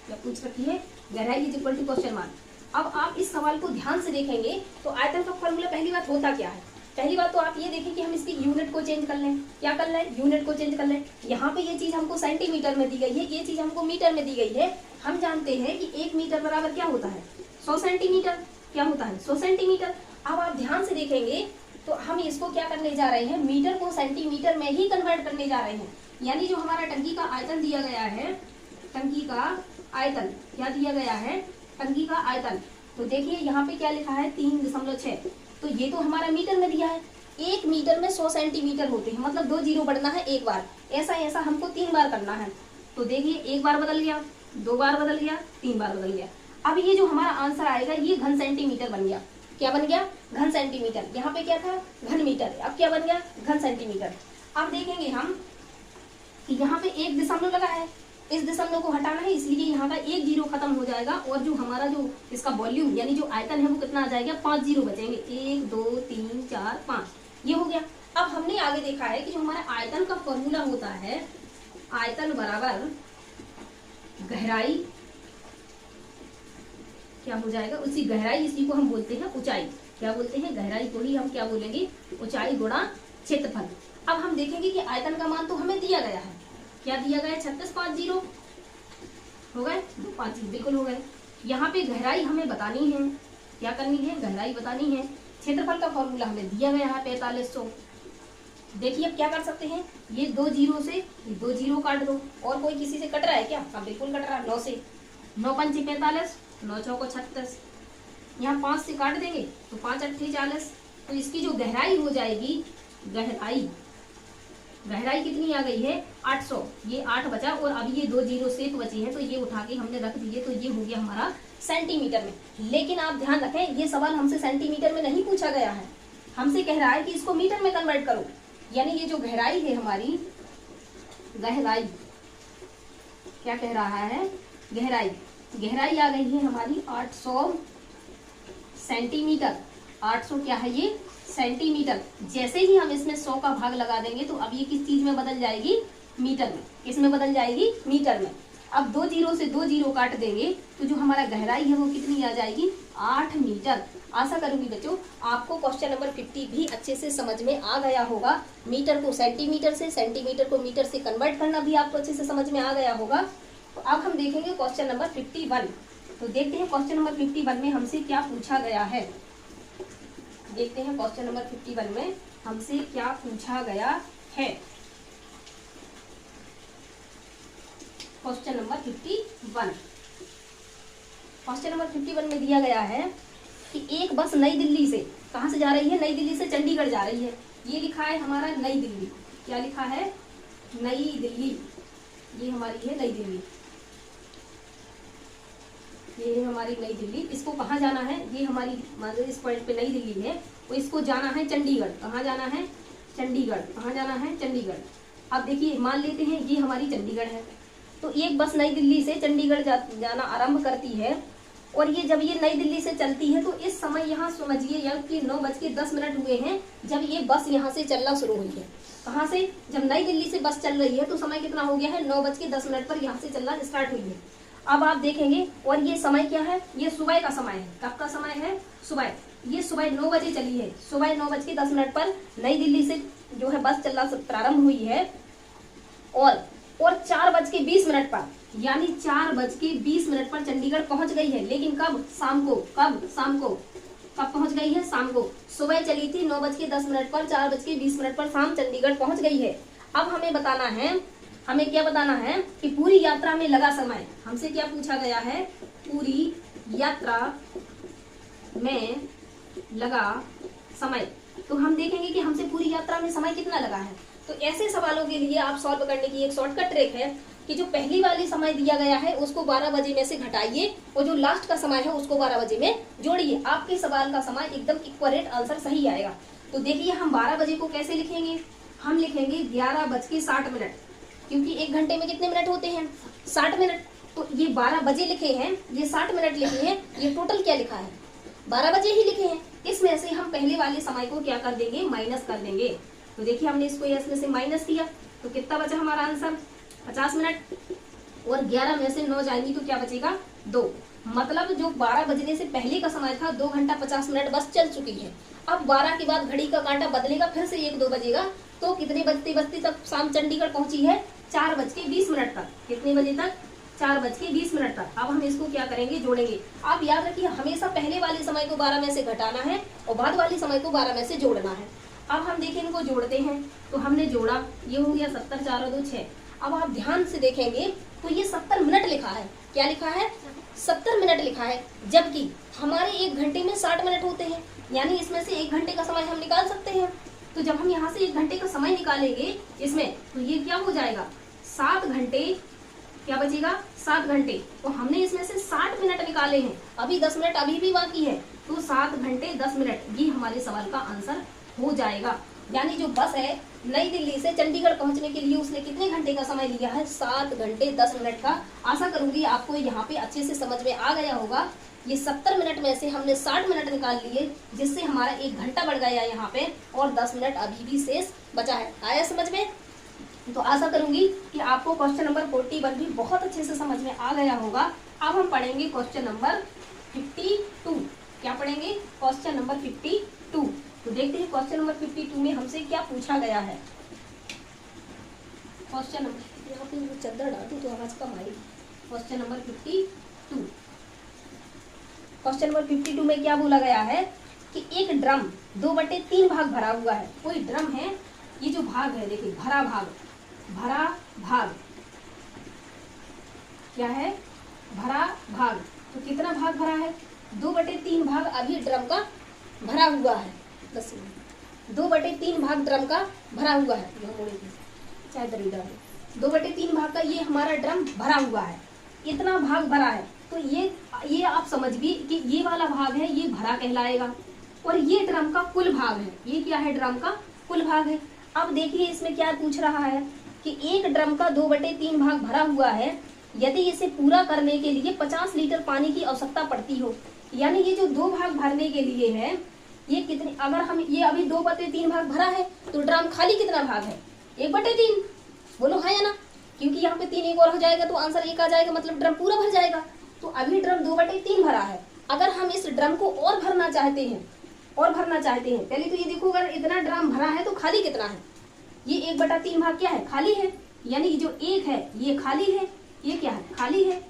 क्या पूछ रखी है, गहराई is equal to question mark. अब आप इस सवाल को ध्यान से देखेंगे तो आयतन का फॉर्मूला पहली बात होता क्या है। पहली बात तो आप ये देखें कि हम इसकी यूनिट को चेंज कर लें। क्या कर लें, यूनिट को चेंज कर लें। यहाँ पे ये चीज हमको सेंटीमीटर में दी गई है, ये चीज हमको मीटर में दी गई है। हम जानते हैं कि 1 मीटर बराबर क्या होता है, 100 सेंटीमीटर। क्या होता है, 100 सेंटीमीटर। अब आप ध्यान से देखेंगे तो हम इसको क्या करने जा रहे हैं, मीटर को सेंटीमीटर में ही कन्वर्ट करने जा रहे हैं। यानी जो हमारा टंकी का आयतन दिया गया है, टंकी का आयतन, क्या दिया गया है, टंकी का आयतन। तो देखिए यहाँ पे क्या लिखा है, 3.6। तो ये तो हमारा मीटर में दिया है। 1 मीटर में 100 सेंटीमीटर होते हैं, मतलब 2 जीरो बढ़ना है एक बार। ऐसा हमको 3 बार करना है। तो देखिए 1 बार बदल गया, 2 बार बदल गया, 3 बार बदल गया। अब ये जो हमारा आंसर आएगा ये घन सेंटीमीटर बन गया। क्या बन गया, घन सेंटीमीटर। यहाँ पे क्या था, घन मीटर, अब क्या बन गया, घन सेंटीमीटर। अब देखेंगे हम कि यहाँ पे 1 दशमलव लगा है, इस दशमलव को हटाना है, इसलिए यहाँ का 1 जीरो खत्म हो जाएगा। और जो हमारा जो इसका वॉल्यूम यानी जो आयतन है वो कितना आ जाएगा, 5 जीरो बचेंगे। 1 2 3 4 5, ये हो गया। अब हमने आगे देखा है कि जो हमारा आयतन का फॉर्मूला होता है, आयतन बराबर गहराई, क्या हो जाएगा, उसी गहराई, इसी को हम बोलते हैं ऊंचाई। क्या बोलते हैं, गहराई को ही हम क्या बोलेंगे, ऊंचाई गुणा क्षेत्रफल। अब हम देखेंगे कि आयतन का मान तो हमें दिया गया है। क्या दिया गया है, 3650 हो गए, 250 बिल्कुल हो गए। यहाँ पे गहराई हमें बतानी है। क्या करनी है, गहराई बतानी है। क्षेत्रफल का फॉर्मूला हमें दिया गया है 4500। देखिए अब क्या कर सकते हैं, ये 2 जीरो से 2 जीरो काट दो। और कोई किसी से कट रहा है क्या, हाँ बिल्कुल कट रहा है। 9 से 9 पंचे 45, 9 चौको 36। यहाँ 5 से काट देंगे तो 5 अट्ठे 40। तो इसकी जो गहराई हो जाएगी, गहराई कितनी आ गई है, 800। ये 8 बचा और अभी ये 2 जीरो शेप बची है, तो ये उठा के हमने रख दिए। तो ये हो गया हमारा सेंटीमीटर में। लेकिन आप ध्यान रखें ये सवाल हमसे सेंटीमीटर में नहीं पूछा गया है, हमसे कह रहा है कि इसको मीटर में कन्वर्ट करो। यानी ये जो गहराई है हमारी, गहराई क्या कह रहा है, गहराई आ गई है हमारी 800 सेंटीमीटर। 800 क्या है ये, सेंटीमीटर। जैसे ही हम इसमें 100 का भाग लगा देंगे तो अब ये किस चीज में बदल जाएगी, मीटर में। किसमें बदल जाएगी, मीटर में। अब 2 जीरो से 2 जीरो काट देंगे तो जो हमारा गहराई है वो कितनी आ जाएगी, 8 मीटर। आशा करूंगी बच्चों आपको क्वेश्चन नंबर 50 भी अच्छे से समझ में आ गया होगा। मीटर को सेंटीमीटर से, सेंटीमीटर को मीटर से कन्वर्ट करना भी आपको अच्छे से समझ में आ गया होगा। तो अब हम देखेंगे क्वेश्चन नंबर 51। तो देखते हैं क्वेश्चन नंबर 51 में हमसे क्या पूछा गया है। देखते हैं क्वेश्चन नंबर 51 में हमसे क्या पूछा गया है। क्वेश्चन नंबर 51, क्वेश्चन नंबर 51 में दिया गया है कि एक बस नई दिल्ली से, कहाँ से जा रही है, नई दिल्ली से चंडीगढ़ जा रही है। ये लिखा है हमारा नई दिल्ली। क्या लिखा है, नई दिल्ली। ये हमारी है नई दिल्ली, ये है हमारी नई दिल्ली। इसको कहाँ जाना है, ये हमारी मान लो इस पॉइंट पे नई दिल्ली है, तो इसको जाना है चंडीगढ़। कहाँ जाना है, चंडीगढ़। कहाँ जाना है, चंडीगढ़। अब देखिए मान लेते हैं ये हमारी चंडीगढ़ है। तो एक बस नई दिल्ली से चंडीगढ़ जाना आरंभ करती है और ये जब ये नई दिल्ली से चलती है तो इस समय यहाँ समझिए या कि 9:10 हुए हैं जब ये बस यहाँ से चलना शुरू हुई है। कहाँ से? जब नई दिल्ली से बस चल रही है तो समय कितना हो गया है? 9:10 पर यहाँ से चलना स्टार्ट हुई है। अब आप देखेंगे और ये समय क्या है? ये सुबह का समय है। कब का समय है? सुबह। ये सुबह 9 बजे चली है। सुबह 9:10 पर नई दिल्ली से जो है बस चलना प्रारंभ हुई है और 4:20 पर यानी 4:20 पर चंडीगढ़ पहुंच गई है। लेकिन कब? शाम को। कब पहुंच गई है? शाम को। सुबह चली थी 9:10 पर, 4:20 पर शाम चंडीगढ़ पहुंच गई है। अब हमें बताना है, हमें क्या बताना है कि पूरी यात्रा में लगा समय। हमसे क्या पूछा गया है? पूरी यात्रा में लगा समय। तो हम देखेंगे कि हमसे पूरी यात्रा में समय कितना लगा है। तो ऐसे सवालों के लिए आप सॉल्व करने की एक शॉर्टकट ट्रिक है कि जो पहली वाली समय दिया गया है उसको 12 बजे में से घटाइए और जो लास्ट का समय है उसको 12 बजे में जोड़िए। आपके सवाल का समय एकदम इक्वरेट आंसर सही आएगा। तो देखिए हम 12 बजे को कैसे लिखेंगे? हम लिखेंगे 11:60, क्योंकि 1 घंटे में कितने मिनट होते हैं? 60 मिनट। तो ये 12 बजे लिखे हैं, ये 60 मिनट लिखे हैं, ये टोटल क्या लिखा है? 12 बजे ही लिखे हैं। इसमें से हम पहले वाले समय को क्या कर देंगे? माइनस कर देंगे। तो देखिए हमने इसको इसमें से माइनस किया तो कितना बचा हमारा आंसर? 50 मिनट। और 11 में से 9 जाएंगी तो क्या बचेगा? 2। मतलब जो 12 बजने से पहले का समय था 2 घंटा 50 मिनट बस चल चुकी है। अब 12 के बाद घड़ी का कांटा बदलेगा, फिर से 1-2 बजेगा तो कितने बजते बजते तक शाम चंडीगढ़ पहुंची है? 4:20 तक। कितने बजे तक? 4:20 तक। अब हम इसको क्या करेंगे? जोड़ेंगे। आप याद रखिए हमेशा पहले वाले समय को 12 में से घटाना है और बाद वाले समय को 12 में से जोड़ना है। अब हम देखें इनको जोड़ते हैं तो हमने जोड़ा, ये हो गया 70, 4 और 2 6। अब आप ध्यान से देखेंगे तो ये 70 मिनट लिखा है। क्या लिखा है? 70 मिनट लिखा है, जबकि हमारे 1 घंटे में 60 मिनट होते हैं। यानी इसमें से 1 घंटे का समय हम निकाल सकते हैं। तो जब हम यहाँ से 1 घंटे का समय निकालेंगे इसमें तो ये क्या हो जाएगा? 7 घंटे। क्या बचेगा? 7 घंटे। तो हमने इसमें से 60 मिनट निकाले हैं, अभी 10 मिनट अभी भी बाकी है। तो 7 घंटे 10 मिनट ये हमारे सवाल का आंसर हो जाएगा। यानी जो बस है नई दिल्ली से चंडीगढ़ पहुंचने के लिए उसने कितने घंटे का समय लिया है? 7 घंटे 10 मिनट का। आशा करूंगी आपको यहाँ पे अच्छे से समझ में आ गया होगा। ये 70 मिनट में से हमने 60 मिनट निकाल लिए, जिससे हमारा 1 घंटा बढ़ गया यहाँ पे और 10 मिनट अभी भी शेष बचा है। आया समझ में? तो आशा करूंगी कि आपको क्वेश्चन नंबर 41 भी बहुत अच्छे से समझ में आ गया होगा। अब हम पढ़ेंगे क्वेश्चन नंबर 52। क्या पढ़ेंगे? Question number 52। तो देखते हैं क्वेश्चन नंबर 52 में हमसे क्या पूछा गया है। क्वेश्चन नंबर, यहाँ पे चद्दर डाल दूं तो आवाज कम आई। Question number 52। क्वेश्चन नंबर 52 में क्या बोला गया है कि एक ड्रम 2/3 भाग भरा हुआ है। कोई ड्रम है, ये जो भाग है देखिए भरा भाग क्या है? भरा भाग। तो कितना भाग भरा है? 2/3 भाग अभी ड्रम का भरा हुआ है। 2/3 भाग ड्रम का भरा हुआ है। चाहे दरिद्र 2/3 भाग का ये हमारा ड्रम भरा हुआ है। इतना भाग भरा है तो ये आप समझ भी कि ये वाला भाग है ये भरा कहलाएगा और ये ड्रम का कुल भाग है। ये क्या है? ड्रम का कुल भाग है। अब देखिए इसमें क्या पूछ रहा है कि एक ड्रम का 2/3 भाग भरा हुआ है, यदि इसे पूरा करने के लिए 50 लीटर पानी की आवश्यकता पड़ती हो। यानी ये जो 2 भाग भरने के लिए है ये कितने, अगर हम ये अभी 2/3 भाग भरा है तो ड्रम खाली कितना भाग है? 1/3। बोलो हाँ या ना? क्योंकि यहाँ पे 3 एक और हो जाएगा तो आंसर 1 आ जाएगा, मतलब ड्रम पूरा भर जाएगा। तो अभी ड्रम 2/3 भरा है। अगर हम इस ड्रम को और भरना चाहते हैं पहले तो ये देखो अगर इतना ड्रम भरा है तो खाली कितना है? ये 1/3 भाग क्या है? खाली है। यानी जो 1 है ये खाली है, ये क्या है? खाली है।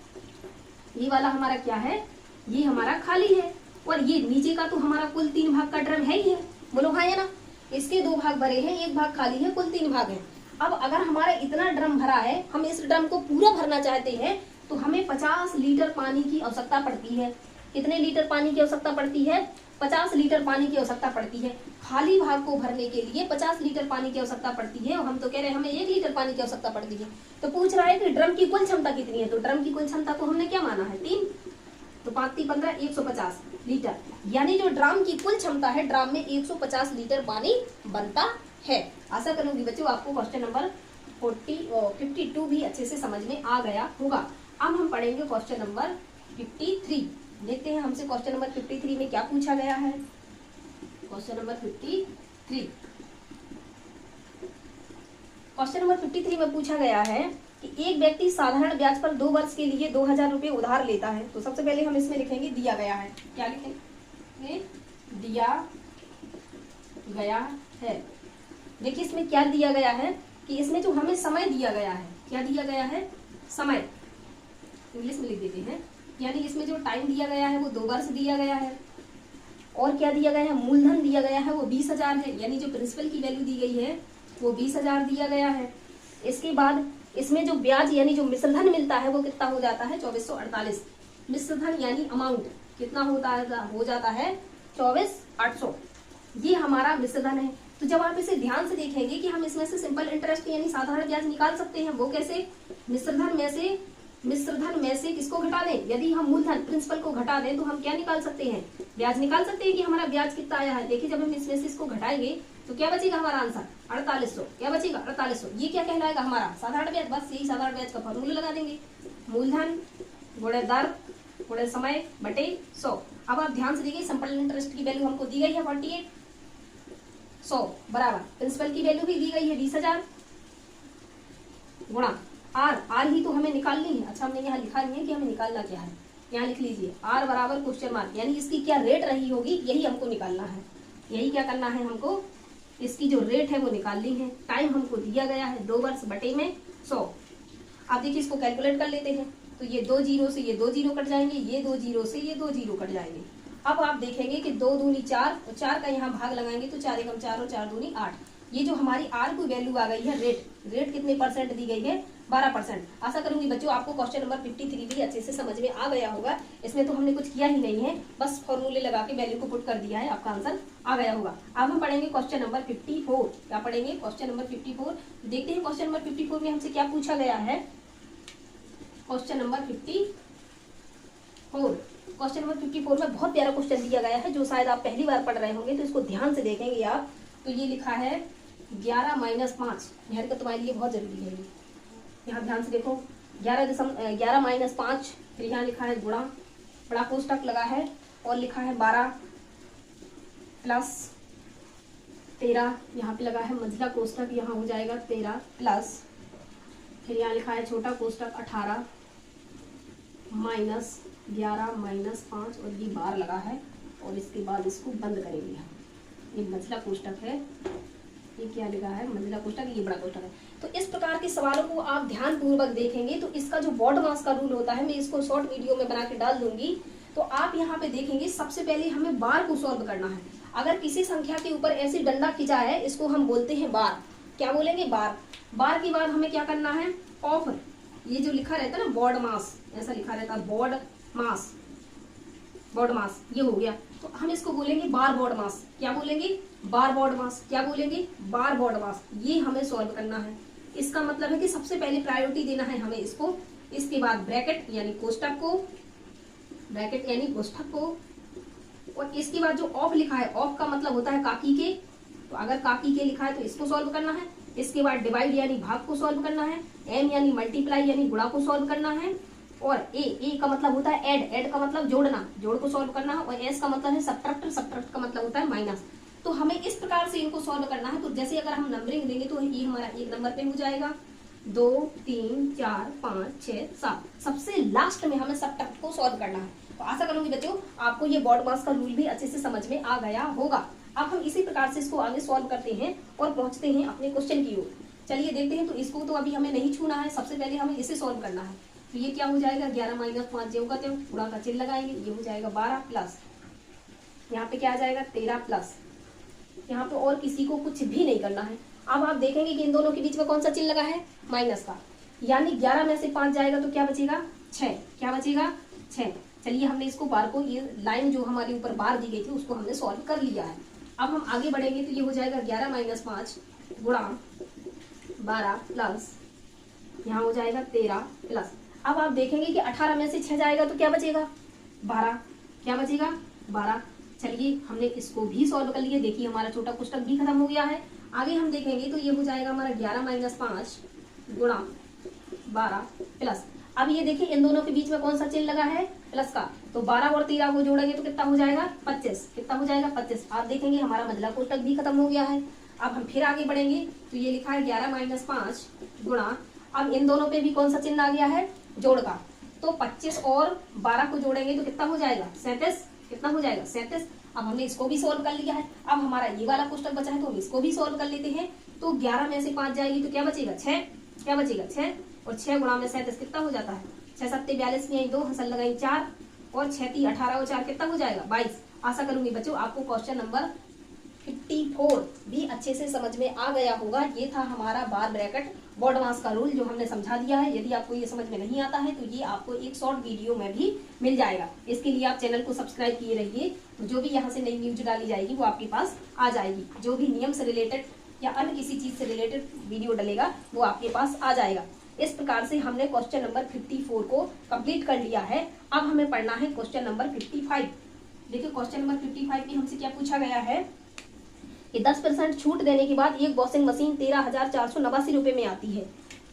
ये वाला हमारा क्या है? ये हमारा खाली है। और ये नीचे का तो हमारा कुल 3 भाग का ड्रम है ही है। बोलो हाँ या ना? इसके 2 भाग भरे हैं, 1 भाग खाली है, कुल 3 भाग है। अब अगर हमारा इतना ड्रम भरा है, हम इस ड्रम को पूरा भरना चाहते हैं तो हमें 50 लीटर पानी की आवश्यकता पड़ती है। कितने लीटर पानी की आवश्यकता पड़ती है? 50 लीटर पानी की आवश्यकता पड़ती है। खाली भाग को भरने के लिए 50 लीटर पानी की आवश्यकता पड़ती है और हम तो कह रहे हैं हमें 1 लीटर पानी की आवश्यकता पड़ती है। तो पूछ रहा है कि ड्रम की कुल क्षमता कितनी है? तो ड्रम की कुल क्षमता को हमने क्या माना है? 3। तो 5 15 150 लीटर। यानी जो ड्रम की कुल क्षमता है, ड्रम में 150 लीटर पानी बनता है। आशा करूंगी बच्चों आपको क्वेश्चन नंबर 52 भी अच्छे से समझ में आ गया होगा। अब हम पढ़ेंगे क्वेश्चन नंबर 53। देखते हैं हमसे क्वेश्चन नंबर 53 में क्या पूछा गया है। क्वेश्चन नंबर 53, क्वेश्चन नंबर 53 में पूछा गया है कि एक व्यक्ति साधारण ब्याज पर 2 वर्ष के लिए 2000 रुपये उधार लेता है। तो सबसे पहले हम इसमें लिखेंगे दिया गया है। क्या लिखेंगे? दिया गया है। देखिए इसमें क्या दिया गया है कि इसमें जो हमें समय दिया गया है, क्या दिया गया है? समय। इंग्लिश में लिख देते हैं, यानी इसमें जो टाइम दिया गया है वो 2 वर्ष दिया गया है। और क्या दिया गया है? मूलधन दिया गया है वो 20,000 है, यानी जो प्रिंसिपल की वैल्यू दी गई है वो 20,000 दिया गया है। इसके बाद इसमें जो ब्याज यानी जो मिश्रधन मिलता है वो कितना हो जाता है? 2448। मिश्रधन यानी अमाउंट कितना होता है? हो जाता है 24,800। ये हमारा मिश्रधन है। तो जब आप इसे ध्यान से देखेंगे कि हम इसमें से सिंपल इंटरेस्ट यानी साधारण ब्याज निकाल सकते हैं। वो कैसे? मिश्रधन में से किसको घटा दें? यदि हम मूलधन प्रिंसिपल को घटा दें तो हम क्या निकाल सकते हैं? ब्याज निकाल सकते हैं कि हमारा ब्याज कितना आया है। देखिए जब हम इसमें से इसको घटाएंगे तो क्या बचेगा हमारा आंसर? 4800। क्या बचेगा? 4800। ये क्या कहलाएगा? हमारा साधारण ब्याज। बस यही साधारण ब्याज का फॉर्मूला लगा देंगे, मूलधन गुणे दर गुणे समय बटे 100। अब आप ध्यान से देखिए सिंपल इंटरेस्ट की वैल्यू हमको दी गई है 48, 100 बराबर प्रिंसिपल की वैल्यू भी दी गई है 20,000 गुणा आर ही तो हमें निकालनी है। अच्छा हमने यहाँ लिखा नहीं है कि हमें निकालना क्या है, यहाँ लिख लीजिए आर बराबर क्वेश्चन मार्क, यानी इसकी क्या रेट रही होगी यही हमको निकालना है। यही क्या करना है हमको? इसकी जो रेट है वो निकालनी है। टाइम हमको दिया गया है 2 वर्ष बटे में 100। आप देखिए इसको कैलकुलेट कर लेते हैं तो ये 2 जीरो से ये 2 जीरो कट जाएंगे, ये 2 जीरो से ये 2 जीरो कट जाएंगे। अब आप देखेंगे कि 2 दूनी 4 और 4 का यहाँ भाग लगाएंगे तो 4 एकम 4 और 4 दूनी 8। ये जो हमारी आर की वैल्यू आ गई है रेट कितने परसेंट दी गई है? 12%। आशा करूंगी बच्चों आपको क्वेश्चन नंबर 53 भी अच्छे से समझ में आ गया होगा। इसमें तो हमने कुछ किया ही नहीं है, बस फॉर्मूले लगा के वैल्यू को पुट कर दिया है, आपका आंसर आ गया होगा। अब हम पढ़ेंगे क्वेश्चन नंबर 54। क्या पढ़ेंगे? Question number 54। देखते हैं क्वेश्चन नंबर 54 में हमसे क्या पूछा गया है। क्वेश्चन नंबर 54, क्वेश्चन नंबर 54 में बहुत प्यारा क्वेश्चन दिया गया है जो शायद आप पहली बार पढ़ रहे होंगे, तो इसको ध्यान से देखेंगे आप। तो ये लिखा है 11 - 5। यह हरकत तुम्हारे लिए बहुत जरूरी है। यहाँ ध्यान से देखो 11 - 5, फिर यहाँ लिखा है गुणा, बड़ा कोष्टक लगा है और लिखा है 12 प्लस 13, यहाँ पे लगा है मंझला कोष्टक, यहाँ हो जाएगा 13 प्लस, फिर यहाँ लिखा है छोटा कोष्टक 18 माइनस 11 - 5 और ये बार लगा है और इसके बाद इसको बंद करेंगे हम। ये मंझला कोष्टक है, ये क्या लिखा है? मंझला कोष्टक, ये बड़ा कोष्टक है। तो इस प्रकार के सवालों को आप ध्यान पूर्वक देखेंगे तो इसका जो बॉड मास का रूल होता है, मैं इसको शॉर्ट वीडियो में बना के डाल दूंगी। तो आप यहाँ पे देखेंगे सबसे पहले हमें बार को सॉल्व करना है। अगर किसी संख्या के ऊपर ऐसे डंडा खिंचा है इसको हम बोलते हैं बार। क्या बोलेंगे? बार। बार के बाद हमें क्या करना है? ऑफ, ये जो लिखा रहता है ना बॉड मास, ऐसा लिखा रहता है बॉड मास, ये हो गया। तो हम इसको बोलेंगे बार बॉड मास। क्या बोलेंगे? बार बॉड मास। क्या बोलेंगे? बार बॉड मास। ये हमें सॉल्व करना है। इसका मतलब है कि सबसे पहले प्रायोरिटी देना है हमें इसको, इसके बाद ब्रैकेट यानी कोष्टक को, और इसके बाद जो ऑफ लिखा है, ऑफ का मतलब होता है काकी के, तो अगर काकी के लिखा है तो इसको सॉल्व करना है। इसके बाद डिवाइड यानी भाग को सॉल्व करना है, एम यानी मल्टीप्लाई यानी गुणा को सॉल्व करना है, और ए का मतलब होता है ऐड का मतलब जोड़ना, जोड़ को सॉल्व करना है, और एस का मतलब है सब्ट्रैक्ट का मतलब होता है माइनस। तो हमें इस प्रकार से इनको सॉल्व करना है। तो जैसे अगर हम नंबरिंग देंगे तो ये हमारा 1 नंबर पे हो जाएगा, 2 3 4 5 6 7, सबसे लास्ट में हमें सब्ट्रैक्ट को सॉल्व करना है। तो आशा करूंगी बच्चों आपको ये बॉड मास का रूल भी अच्छे से समझ में आ गया होगा। अब हम इसी प्रकार से इसको आगे सॉल्व करते हैं और पहुंचते हैं अपने क्वेश्चन की ओर। चलिए देखते हैं। तो इसको तो अभी हमें नहीं छूना है, सबसे पहले हमें इसे सॉल्व करना है। तो ये क्या हो जाएगा? 11 - 5 ज्यों का त्यों, गुणा का चिन्ह लगाएंगे, ये हो जाएगा 12 प्लस, यहाँ पे क्या आ जाएगा? 13 प्लस, यहाँ पे और किसी को कुछ भी नहीं करना है। अब आप देखेंगे कि इन दोनों के बीच में कौन सा चिन्ह लगा है? माइनस का, यानी 11 में से 5 जाएगा तो क्या बचेगा? 6। क्या बचेगा? 6। चलिए हमने इसको बार को, ये लाइन जो हमारे ऊपर बार दी गई थी उसको हमने सॉल्व कर लिया है। अब हम आगे बढ़ेंगे तो ये हो जाएगा 11 - 5 गुणा 12 प्लस, यहाँ हो जाएगा 13 प्लस। अब आप देखेंगे कि 18 में से 6 जाएगा तो क्या बचेगा? 12। क्या बचेगा? 12। चलिए हमने इसको भी सॉल्व कर लिया। देखिए हमारा छोटा कोष्टक भी खत्म हो गया है। आगे हम देखेंगे तो ये हो जाएगा हमारा 11 - 5 गुणा 12 प्लस। अब ये देखिए इन दोनों के बीच में कौन सा चिन्ह लगा है, प्लस का, तो 12 और 13 को जोड़ेंगे तो कितना हो जाएगा 25, कितना हो जाएगा 25। आप देखेंगे हमारा मझला कोष्टक भी खत्म हो गया है। अब हम फिर आगे बढ़ेंगे तो ये लिखा है 11 - 5 गुणा, अब इन दोनों पे भी कौन सा चिन्ह आ गया है, जोड़ का, तो 25 और 12 को जोड़ेंगे तो कितना हो जाएगा 37, कितना हो जाएगा 37। अब हमने इसको भी सोल्व कर लिया है। अब हमारा ये वाला कोष्टक बचा है तो हम इसको भी सोल्व कर लेते हैं। तो 11 में से 5 जाएगी तो क्या बचेगा 6, क्या बचेगा 6, और 6 गुणा में 37 कितना हो जाता है 6 7 42 में 2 हंसल लगाई 4 और 6 3 18 और 4 कितना हो जाएगा 22। आशा करूंगी बच्चों आपको क्वेश्चन नंबर 54 भी अच्छे से समझ में आ गया होगा। ये था हमारा बार ब्रैकेट बॉडमास का रूल जो हमने समझा दिया है। यदि आपको ये समझ में नहीं आता है तो ये आपको एक शॉर्ट वीडियो में भी मिल जाएगा। इसके लिए आप चैनल को सब्सक्राइब किए रहिए, तो जो भी यहाँ से नई न्यूज डाली जाएगी वो आपके पास आ जाएगी। जो भी नियम से रिलेटेड या अन्य किसी चीज से रिलेटेड वीडियो डलेगा वो आपके पास आ जाएगा। इस प्रकार से हमने क्वेश्चन नंबर 54 को कंप्लीट कर लिया है। अब हमें पढ़ना है क्वेश्चन नंबर 55। देखिए क्वेश्चन नंबर 55 में हमसे क्या पूछा गया है कि 10% छूट देने के बाद एक वॉशिंग मशीन 13,489 रुपए में आती है।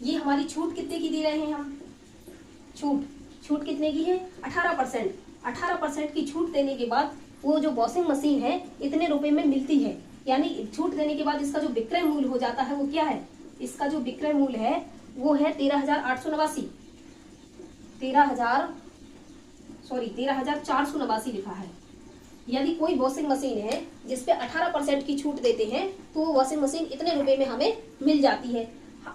ये हमारी छूट कितने की दे रहे हैं हम, छूट कितने की है 18%। 18% की छूट देने के बाद वो जो वॉशिंग मशीन है इतने रुपए में मिलती है, यानी छूट देने के बाद इसका जो विक्रय मूल्य हो जाता है वो क्या है, इसका जो विक्रय मूल्य है वो है 13,489 लिखा है। यदि कोई वॉशिंग मशीन है जिसपे 18% की छूट देते हैं तो वो वॉशिंग मशीन इतने रुपए में हमें मिल जाती है।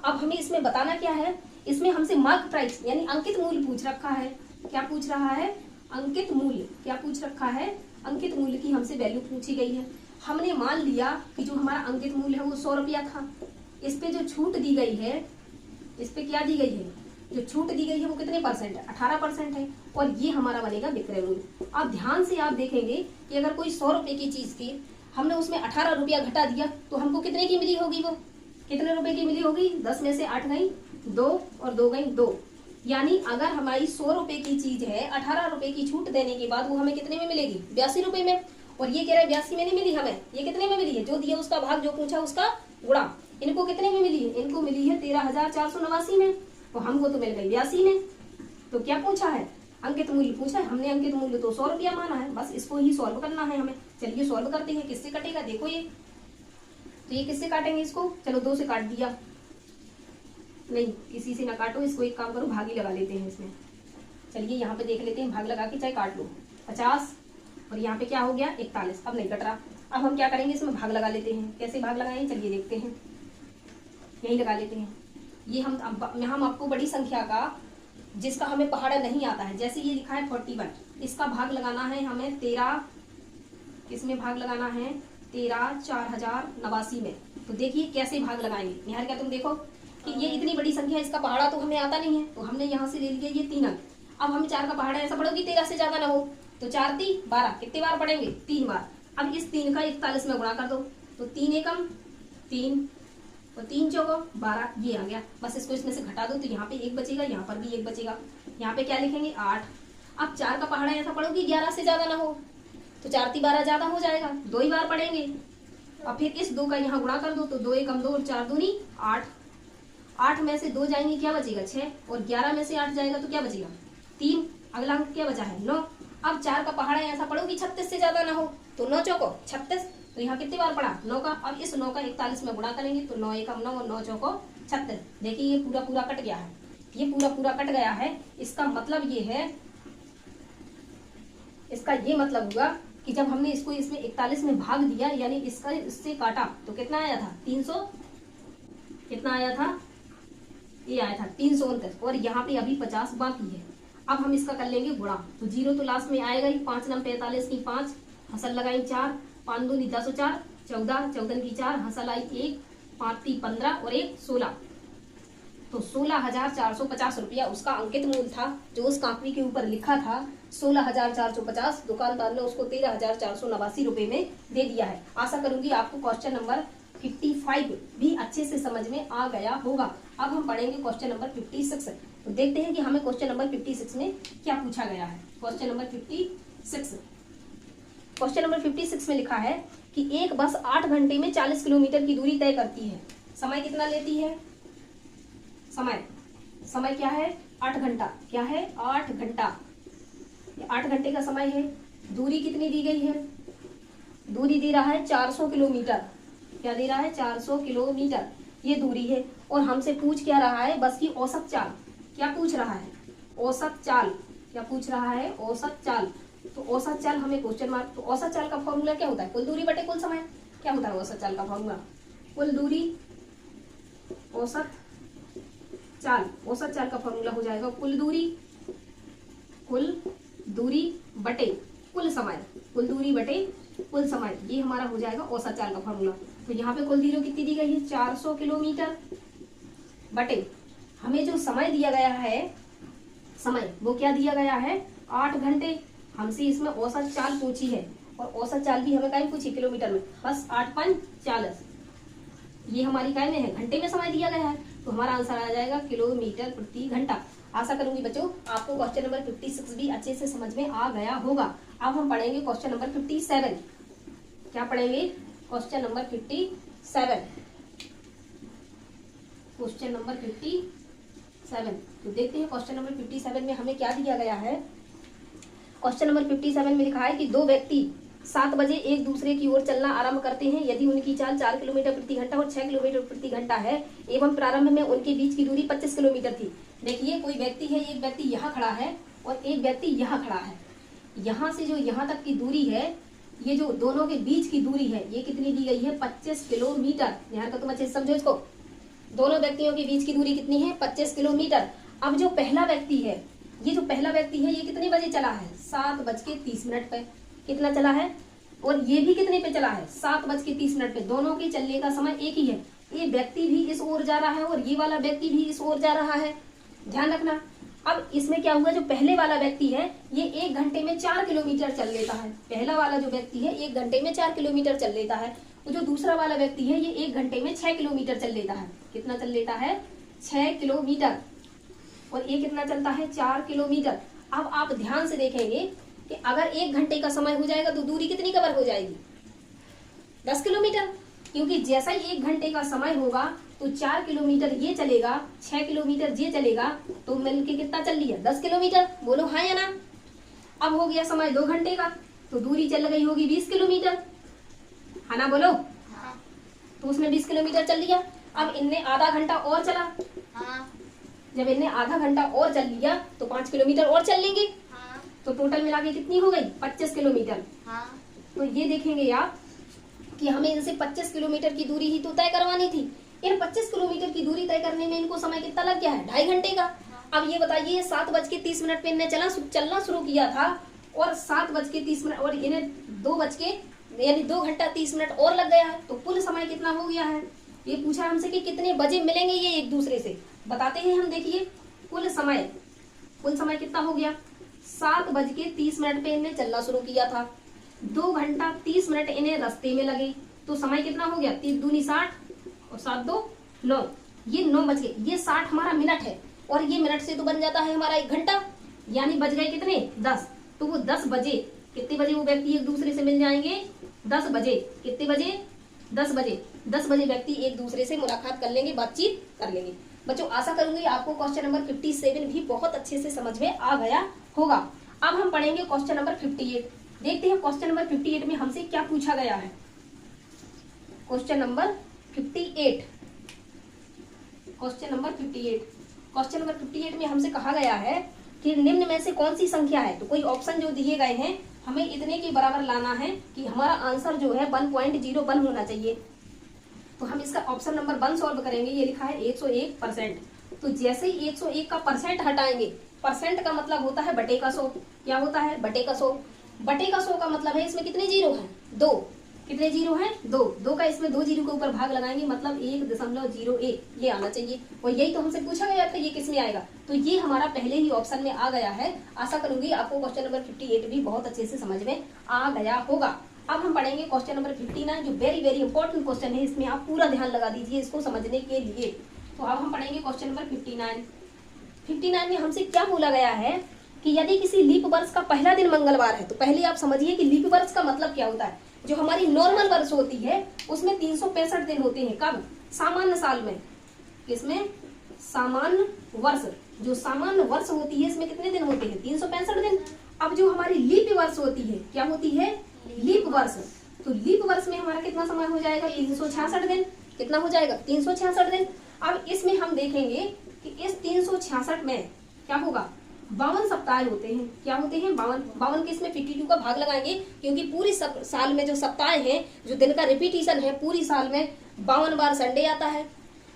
अब हमें इसमें बताना क्या है, इसमें हमसे मार्क प्राइस यानी अंकित मूल्य पूछ रखा है। क्या पूछ रहा है, अंकित मूल्य। क्या पूछ रखा है, अंकित मूल्य की हमसे वैल्यू पूछी गई है। हमने मान लिया कि जो हमारा अंकित मूल्य है वो 100 रुपया था। इस पे जो छूट दी गई है, इस पे क्या दी गई है, जो छूट दी गई है वो कितने परसेंट है 18% है, और ये हमारा बनेगा विक्रय मूल्य। अब ध्यान से आप देखेंगे कि अगर कोई 100 रुपए की चीज थी, हमने उसमें 18 रुपया घटा दिया तो हमको कितने की मिली होगी, वो कितने रुपए की मिली होगी, 10 में से 8 गई 2 और 2 गई 2। यानी अगर हमारी 100 रुपए की चीज है, 18 रुपए की छूट देने के बाद वो हमें कितने में मिलेगी 82 रुपए में। और ये कह रहा है 82 में नहीं मिली हमें, ये कितने में मिली है, जो दिया उसका भाग, जो पूछा उसका गुणा। इनको कितने में मिली है, इनको मिली है 13,489 में, तो हमको तो मिल गई 82 में। तो क्या पूछा है, अंकित मूल्य पूछा है। हमने अंकित मूल्य तो 100 रुपया माना है, बस इसको ही सॉल्व करना है हमें। चलिए सॉल्व करते हैं। किससे कटेगा देखो, ये तो ये किससे काटेंगे इसको, चलो 2 से काट दिया, नहीं किसी से ना काटो, इसको एक काम करो भाग ही लगा लेते हैं इसमें। चलिए यहाँ पे देख लेते हैं, भाग लगा के चाहे काट लो, 50 और यहाँ पे क्या हो गया 41। अब नहीं कट रहा। अब हम क्या करेंगे, इसमें भाग लगा लेते हैं। कैसे भाग लगाएंगे चलिए देखते हैं, यही लगा लेते हैं। ये हम आपको बड़ी संख्या का जिसका हमें पहाड़ा नहीं आता है, जैसे ये लिखा है 41, इसका भाग लगाना है हमें 13, किसमें भाग लगाना है 13,4089 में। तो देखिए कैसे भाग लगाएंगे, निहार क्या तुम देखो कि ये इतनी बड़ी संख्या, इसका पहाड़ा तो हमें आता नहीं है, तो हमने यहाँ से ले लिया ये 3 अंक। अब हमें 4 का पहाड़ा ऐसा पढ़ोगी 13 से ज्यादा ना हो, तो 4 3 12, कितने बार पढ़ेंगे 3 बार। अब इस 3 का 41 में गुणा कर दो, तो 3 एकम 3 और 3 चौको 12, ये आ गया। बस इसको इसमें से घटा दो तो यहाँ पे 1 बचेगा, यहाँ पर भी 1 बचेगा। यहाँ पे क्या लिखेंगे 8। अब 4 का पहाड़ा ऐसा पढ़ोगी 11 से ज्यादा ना हो, तो 4 3 12 ज्यादा हो जाएगा, 2 ही बार पढ़ेंगे। और फिर इस 2 का यहाँ गुणा कर दो, तो 2 एकम 2 और 4 दूनी 8। 8 में से 2 जाएंगे क्या बचेगा 6, और 11 में से 8 जाएगा तो क्या बचेगा 3। अगला अंक क्या बचा है 9। अब 4 का पहाड़ा ऐसा पढ़ोगी 36 से ज्यादा ना हो, तो 9 चौको 36, तो यहाँ कितनी बार पढ़ा 9 का। अब इस 9 का 41 में गुणा करेंगे, तो 9 एकम 9 और 9 चौको 36। देखिए ये पूरा पूरा कट गया है, ये पूरा पूरा कट गया है। इसका मतलब ये है, इसका ये मतलब हुआ कि जब हमने इसको इसमें 41 में भाग दिया, यानी इसका इससे काटा, तो कितना आया था 300, कितना आया था, ये आया था 329, और यहाँ पे अभी 50 बाकी है। अब हम इसका कर लेंगे गुणा, तो 0 तो लास्ट में आएगा ही। 5 9 45 की 5, हसल लगाई 4, 5 2 10 और 4 14, 14 की 4, हसल आई 1, 5 3 15 और 1 16, तो 16,450 रुपया उसका अंकित मूल्य था, जो उस कापी के ऊपर लिखा था 16,450। दुकानदार ने उसको 13,489 रुपए में दे दिया है। आशा करूंगी आपको क्वेश्चन नंबर 55 भी अच्छे से समझ में आ गया होगा। अब हम पढ़ेंगे क्वेश्चन नंबर 56। तो देखते हैं कि हमें क्वेश्चन नंबर 56 में क्या पूछा गया है। क्वेश्चन नंबर 56, क्वेश्चन नंबर 56 में लिखा है कि एक बस 8 घंटे में 40 किलोमीटर की दूरी तय करती है। समय कितना लेती है, समय क्या है 8 घंटा। क्या है? 8 घंटा। ये 8 घंटे का समय है। दूरी कितनी दी गई है? दूरी दे रहा है 400 किलोमीटर। क्या दे रहा है? 400 किलोमीटर ये दूरी है। और हमसे पूछ क्या रहा है? बस की औसत चाल। क्या पूछ रहा है? औसत चाल। क्या पूछ रहा है? औसत चाल। तो औसत चाल हमें क्वेश्चन मार्क। तो औसत चाल का फॉर्मूला क्या होता है? कुल दूरी बटे कुल समय। क्या होता है औसत चाल का फॉर्मूला? कुल दूरी औसत चाल। औसत चाल का फॉर्मूला हो जाएगा कुल दूरी बटे कुल समय। कुल दूरी बटे कुल समय, ये हमारा हो जाएगा औसत चाल का फॉर्मूला। तो यहाँ पे कुल दूरी कितनी दी गई है? 400 किलोमीटर बटे हमें जो समय दिया गया है, समय वो क्या दिया गया है? 8 घंटे। हमसे इसमें औसत चाल पूछी है और औसत चाल भी हमें कहीं पूछी? किलोमीटर में। बस 8 5 40, ये हमारी काय में है? घंटे में समय दिया गया है। तो हमारा आंसर आ जाएगा किलोमीटर प्रति घंटा। आशा करूंगी बच्चों आपको क्वेश्चन नंबर 56 भी अच्छे से समझ में आ गया होगा। अब हम पढ़ेंगे क्वेश्चन नंबर 57। क्या पढ़ेंगे? Question number 57। Question number 57। तो देखते हैं क्वेश्चन नंबर 57 में हमें क्या दिया गया है। क्वेश्चन नंबर 57 में लिखा है कि दो व्यक्ति 7 बजे एक दूसरे की ओर चलना आरंभ करते हैं। यदि उनकी चाल 4 किलोमीटर प्रति घंटा और 6 किलोमीटर प्रति घंटा है एवं प्रारंभ में उनके बीच की दूरी 25 किलोमीटर थी। देखिए कोई व्यक्ति है, एक व्यक्ति यहाँ खड़ा है और एक व्यक्ति यहाँ खड़ा है। यहाँ से जो यहाँ तक की दूरी है, ये जो दोनों के बीच की दूरी है, ये कितनी दी गई है? 25 किलोमीटर। ध्यान कर तुम अच्छे से समझो इसको। दोनों व्यक्तियों के बीच की दूरी कितनी है? 25 किलोमीटर। अब जो पहला व्यक्ति है, ये जो पहला व्यक्ति है, ये कितने बजे चला है? 7:30 पे। कितना चला है? और ये भी कितने पे चला है? 7:30 पे। दोनों के चलने का समय एक ही है। ये व्यक्ति भी इस ओर जा रहा है और ये वाला व्यक्ति भी इस ओर जा रहा है। ध्यान रखना। अब इसमें क्या हुआ? जो पहले वाला व्यक्ति है ये 1 घंटे में 4 किलोमीटर चल लेता है। पहला वाला जो व्यक्ति है 1 घंटे में 4 किलोमीटर चल लेता है। तो जो दूसरा वाला व्यक्ति है ये 1 घंटे में 6 किलोमीटर चल लेता है। कितना चल लेता है? 6 किलोमीटर। और ये कितना चलता है? 4 किलोमीटर। अब आप ध्यान से देखेंगे कि अगर 1 घंटे का समय हो जाएगा तो दूरी कितनी कवर हो जाएगी? 10 किलोमीटर। क्योंकि जैसा ही 1 घंटे का समय होगा तो 4 किलोमीटर ये चलेगा, 6 किलोमीटर ये चलेगा, तो मिलके कितना चल लिया? 10 किलोमीटर। बोलो हाँ या ना? अब हो गया समय 2 घंटे का, तो दूरी चल गई होगी 20 किलोमीटर। है ना? बोलो हाँ। तो उसने 20 किलोमीटर चल लिया। अब इनने आधा घंटा और चला। हाँ। जब इनने आधा घंटा और चल लिया तो 5 किलोमीटर और चल लेंगे। हाँ। तो टोटल मिला के कितनी हो गई? 25 किलोमीटर। हाँ। तो ये देखेंगे आप कि हमें इनसे 25 किलोमीटर की दूरी ही तो तय करवानी थी। इन 25 किलोमीटर की दूरी तय करने में इनको समय कितना लग गया है? 2.5 घंटे का। अब ये बताइए 7:30 पे इनने चलना शुरू किया था और 7:30 और इन्हें 2 घंटा 30 मिनट और लग गया है। तो कुल समय कितना हो गया है? ये पूछा हमसे कि कितने बजे मिलेंगे ये एक दूसरे से। बताते हैं हम। देखिए कुल समय कितना हो गया? 7:30 पे इन्हें चलना शुरू किया था। 2 घंटा 30 मिनट इन्हें रास्ते में लगे। तो समय कितना हो गया? 3 दूनी 60 और 7 2 9। ये 9 बज गए। ये 60 हमारा मिनट है और ये मिनट से तो बन जाता है हमारा 1 घंटा। यानी बज गए कितने? 10। तो वो 10 बजे, कितने बजे वो व्यक्ति एक दूसरे से मिल जाएंगे? 10 बजे। कितने बजे? 10 बजे। 10 बजे व्यक्ति एक दूसरे से मुलाकात कर लेंगे, बातचीत कर लेंगे। बच्चों आशा करूंगी आपको क्वेश्चन नंबर 57 भी बहुत अच्छे से समझ में आ गया होगा। अब हम पढ़ेंगे क्वेश्चन नंबर 58। देखते हैं क्वेश्चन नंबर 58 में हमसे क्या पूछा गया है। Question number 58। क्वेश्चन नंबर 58 में हमसे कहा गया है कि निम्न में से कौन सी संख्या है। तो कोई ऑप्शन जो दिए गए हैं हमें इतने के बराबर लाना है कि हमारा आंसर जो है 1.01 होना चाहिए। तो हम इसका ऑप्शन नंबर 1 सॉल्व करेंगे। ये लिखा है 101%। तो जैसे ही 101 का परसेंट हटाएंगे, परसेंट का मतलब होता है बटे का 100। क्या होता है? बटे का 100। बटे का 100 का मतलब है इसमें कितने जीरो हैं? 2। कितने जीरो हैं? 2 का इसमें 2 जीरो के ऊपर भाग लगाएंगे, मतलब 1.01 ये आना चाहिए। और यही तो हमसे पूछा गया था, ये किस में आएगा? तो ये हमारा पहले ही ऑप्शन में आ गया है। आशा करूंगी आपको क्वेश्चन नंबर 58 भी बहुत अच्छे से समझ में आ गया होगा। अब हम पढ़ेंगे क्वेश्चन नंबर 59 जो वेरी वेरी इंपॉर्टेंट क्वेश्चन है। इसमें आप पूरा ध्यान लगा दीजिए इसको समझने के लिए। तो अब हम पढ़ेंगे क्वेश्चन नंबर 59 में हमसे क्या बोला गया है कि यदि किसी लीप वर्ष का पहला दिन मंगलवार है। तो पहले आप समझिए कि लीप वर्ष का मतलब क्या होता है। जो हमारी नॉर्मल वर्ष होती है उसमें 365 दिन होते हैं। कब? सामान्य साल में। किसमें? सामान्य वर्ष जो सामान्य वर्ष होती है इसमें कितने दिन होते हैं? 365 दिन। अब जो हमारी लीप वर्ष होती है, क्या होती है? लीप वर्ष। तो लीप वर्ष में हमारा कितना समय हो जाएगा? 366 दिन। कितना हो जाएगा? 366 दिन। अब इसमें हम देखेंगे कि इस 366 में क्या होगा? 52 सप्ताह होते हैं। क्या होते हैं? 52 के इसमें 52 का भाग लगाएंगे, क्योंकि पूरी साल में जो सप्ताह हैं, जो दिन का रिपीटिशन है, पूरी साल में 52 बार संडे आता है,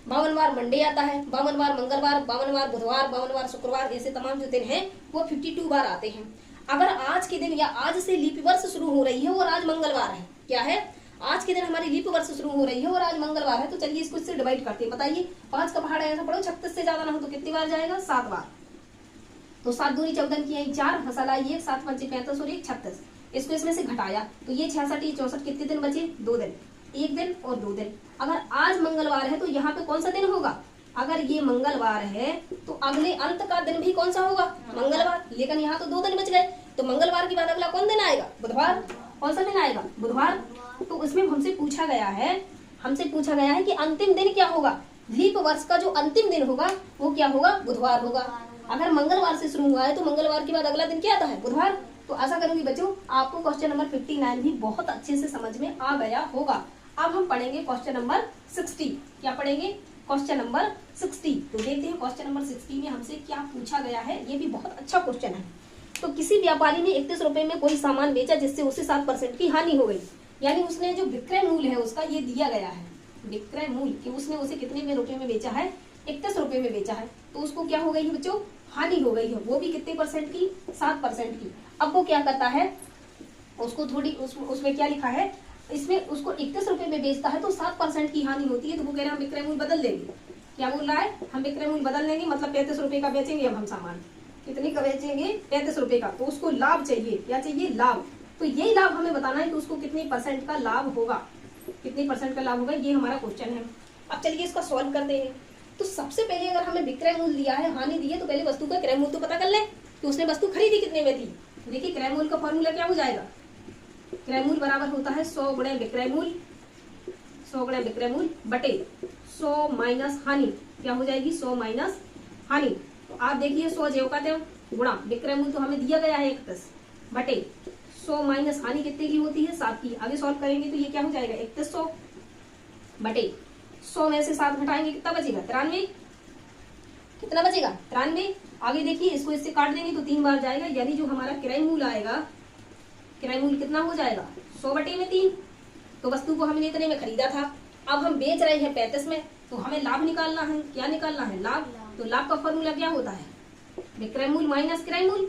52 बार मंडे आता है, 52 बार मंगलवार, 52 बार बुधवार, 52 बार शुक्रवार, ऐसे तमाम जो दिन हैं वो 52 बार आते हैं। अगर आज के दिन या आज से लीप वर्ष शुरू हो रही है और आज मंगलवार है, क्या है? आज के दिन हमारी लीप वर्ष शुरू हो रही है और आज मंगलवार है, तो चलिए इसको इससे डिवाइड करते हैं। बताइए 5 का पहाड़ ऐसा पढ़ो, 36 से ज्यादा ना हो तो कितनी बार जाएगा? 7 बार। तो 7 दूनी 14 की आई 4, हंसला 1, 7 पंचे 35 और 1 36। इसको इसमें से घटाया तो ये 66 ये 64, कितने दिन बचे? 2 दिन, 1 दिन और 2 दिन। अगर आज मंगलवार है तो यहाँ पे कौन सा दिन होगा? अगर ये मंगलवार है तो अगले अंत का दिन भी कौन सा होगा? मंगलवार। लेकिन यहाँ तो 2 दिन बच गए, तो मंगलवार के बाद अगला कौन दिन आएगा? बुधवार। कौन सा दिन आएगा? बुधवार। तो इसमें हमसे पूछा गया है कि अंतिम दिन क्या होगा? लीप वर्ष का जो अंतिम दिन होगा वो क्या होगा? बुधवार होगा। अगर मंगलवार से शुरू हुआ है तो मंगलवार के बाद अगला दिन क्या आता है? बुधवार। तो आशा करूंगी बच्चों आपको क्वेश्चन नंबर 59 भी बहुत अच्छे से समझ में आ गया होगा। अब हम पढ़ेंगे क्वेश्चन नंबर 60। क्या पढ़ेंगे? Question number 60। तो देखते हैं क्वेश्चन नंबर 60 में हमसे क्या पूछा गया है। ये भी बहुत अच्छा क्वेश्चन है। तो किसी व्यापारी ने 31 रुपए में कोई सामान बेचा जिससे उसे 7% की हानि हो गई। यानी उसने जो विक्रय मूल्य है उसका ये दिया गया है, विक्रय मूल्य कि उसने उसे कितने में रुपए में बेचा है? 31 रुपए में बेचा है। तो उसको क्या हो गई है बच्चों? हानि हो गई है। वो भी कितने परसेंट की? 7% की। अब वो क्या करता है? उसको थोड़ी उसमें क्या लिखा है? इसमें उसको 31 रुपए में बेचता है तो 7% की हानि होती है। तो वो कह रहे हैं हम विक्रय मूल्य बदल लेंगे। क्या बोल रहा है? हम विक्रय मूल्य बदल लेंगे, मतलब 35 रुपए का बेचेंगे। अब हम सामान कितने का बेचेंगे? 35 रुपए का। तो उसको लाभ चाहिए। क्या चाहिए? लाभ। तो यही लाभ हमें बताना है कि उसको कितने परसेंट का लाभ होगा, कितने परसेंट का लाभ होगा, ये हमारा क्वेश्चन है। अब चलिए इसका सॉल्व करते हैं। तो सबसे पहले अगर हमें विक्रय मूल्य दिया है, हानि दी है, तो पहले वस्तु का क्रय मूल्य तो पता कर ले कि उसने वस्तु खरीदी कितने में थी। देखिए क्रय मूल्य का फॉर्मूला क्या हो जाएगा? क्रय मूल्य बराबर होता है 100 गुणे विक्रय मूल्य, 100 गुणे विक्रय मूल्य बटे 100 माइनस हानि। क्या हो जाएगी? 100 माइनस हानि। तो आप देखिए 100 जेव का त्यों गुणा विक्रय मूल्य तो हमें दिया गया है 31 बटे 100 माइनस हानि कितने की होती है? 7 की। आगे सॉल्व करेंगे तो ये क्या हो जाएगा? 3100 बटे 100 में से 7 घटाएंगे कितना बचेगा? 93। कितना बचेगा? 93। आगे देखिए इसको इससे काट देंगे तो 3 बार जाएगा, यानी जो हमारा क्रय मूल्य आएगा, क्रय मूल्य कितना हो जाएगा? 100 बटे में 3। तो वस्तु को हमने इतने में खरीदा था, अब हम बेच रहे हैं 35 में, तो हमें लाभ निकालना है। क्या निकालना है? लाभ। तो लाभ का फॉर्मूला क्या होता है? विक्रय मूल्य माइनस क्रय मूल्य।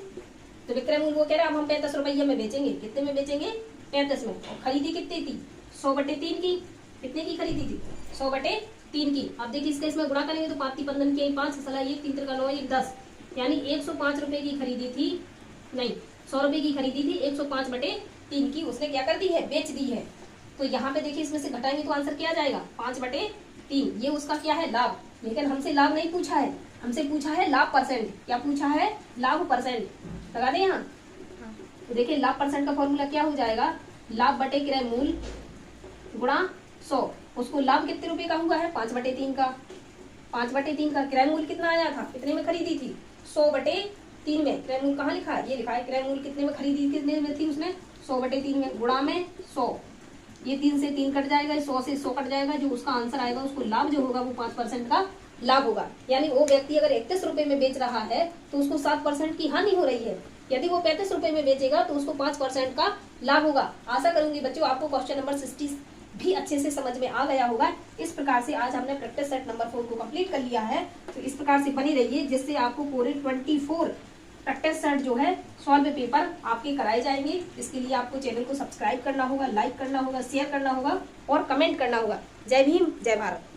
तो विक्रय मूल्य वो कह रहा है अब हम 35 रुपये में बेचेंगे। कितने में बेचेंगे? 35 में। और खरीदी कितनी थी? 100 बटे 3 की। कितने की खरीदी थी? 100 बटे 3 की। अब देखिए इसका इसमें गुणा करेंगे तो 5 15 की 5 सला 1 3 का 9 1 10, यानी 105 रुपए की खरीदी थी, नहीं 100 रुपए की खरीदी थी, 105 बटे 3 की उसने क्या कर दी है? बेच दी है। तो यहाँ पे देखिए इसमें से घटाएंगे तो आंसर क्या आ जाएगा? 5 बटे 3। ये उसका क्या है? लाभ। लेकिन हमसे लाभ नहीं पूछा है, हमसे पूछा है लाभ परसेंट। क्या पूछा है? लाभ परसेंट। लगा दें यहाँ। तो देखिए लाभ परसेंट का फॉर्मूला क्या हो जाएगा? लाभ बटे क्रय मूल्य गुणा 100। उसको लाभ कितने रुपए का हुआ है? 5 बटे 3 का। 5 बटे 3 का क्रय मूल्य कितना आया था? कितने में खरीदी थी? 100 बटे 3 में। क्रय मूल्य कहाँ लिखा है? ये लिखा है क्रय मूल्य कितने में खरीदी, कितने में थी उसने? 100 बटे 3 में। गुणा में 100, ये 3 से 3 कट जाएगा, 100 से 100 कट जाएगा। जो उसका आंसर आएगा उसको लाभ जो होगा वो 5% का लाभ होगा। यानी वो व्यक्ति अगर 31 रुपए में बेच रहा है तो उसको 7% की हानि हो रही है। यदि वो 35 रुपए में बेचेगा तो उसको 5% का लाभ होगा। आशा करूंगी बच्चों आपको क्वेश्चन नंबर 60 भी अच्छे से समझ में आ गया होगा। इस प्रकार से आज हमने प्रैक्टिस सेट नंबर 4 को कंप्लीट कर लिया है। तो इस प्रकार से बनी रहिए जिससे आपको पूरे 24 प्रैक्टिस सेट जो है सॉल्व पेपर आपके कराए जाएंगे। इसके लिए आपको चैनल को सब्सक्राइब करना होगा, लाइक करना होगा, शेयर करना होगा और कमेंट करना होगा। जय भीम, जय भारत।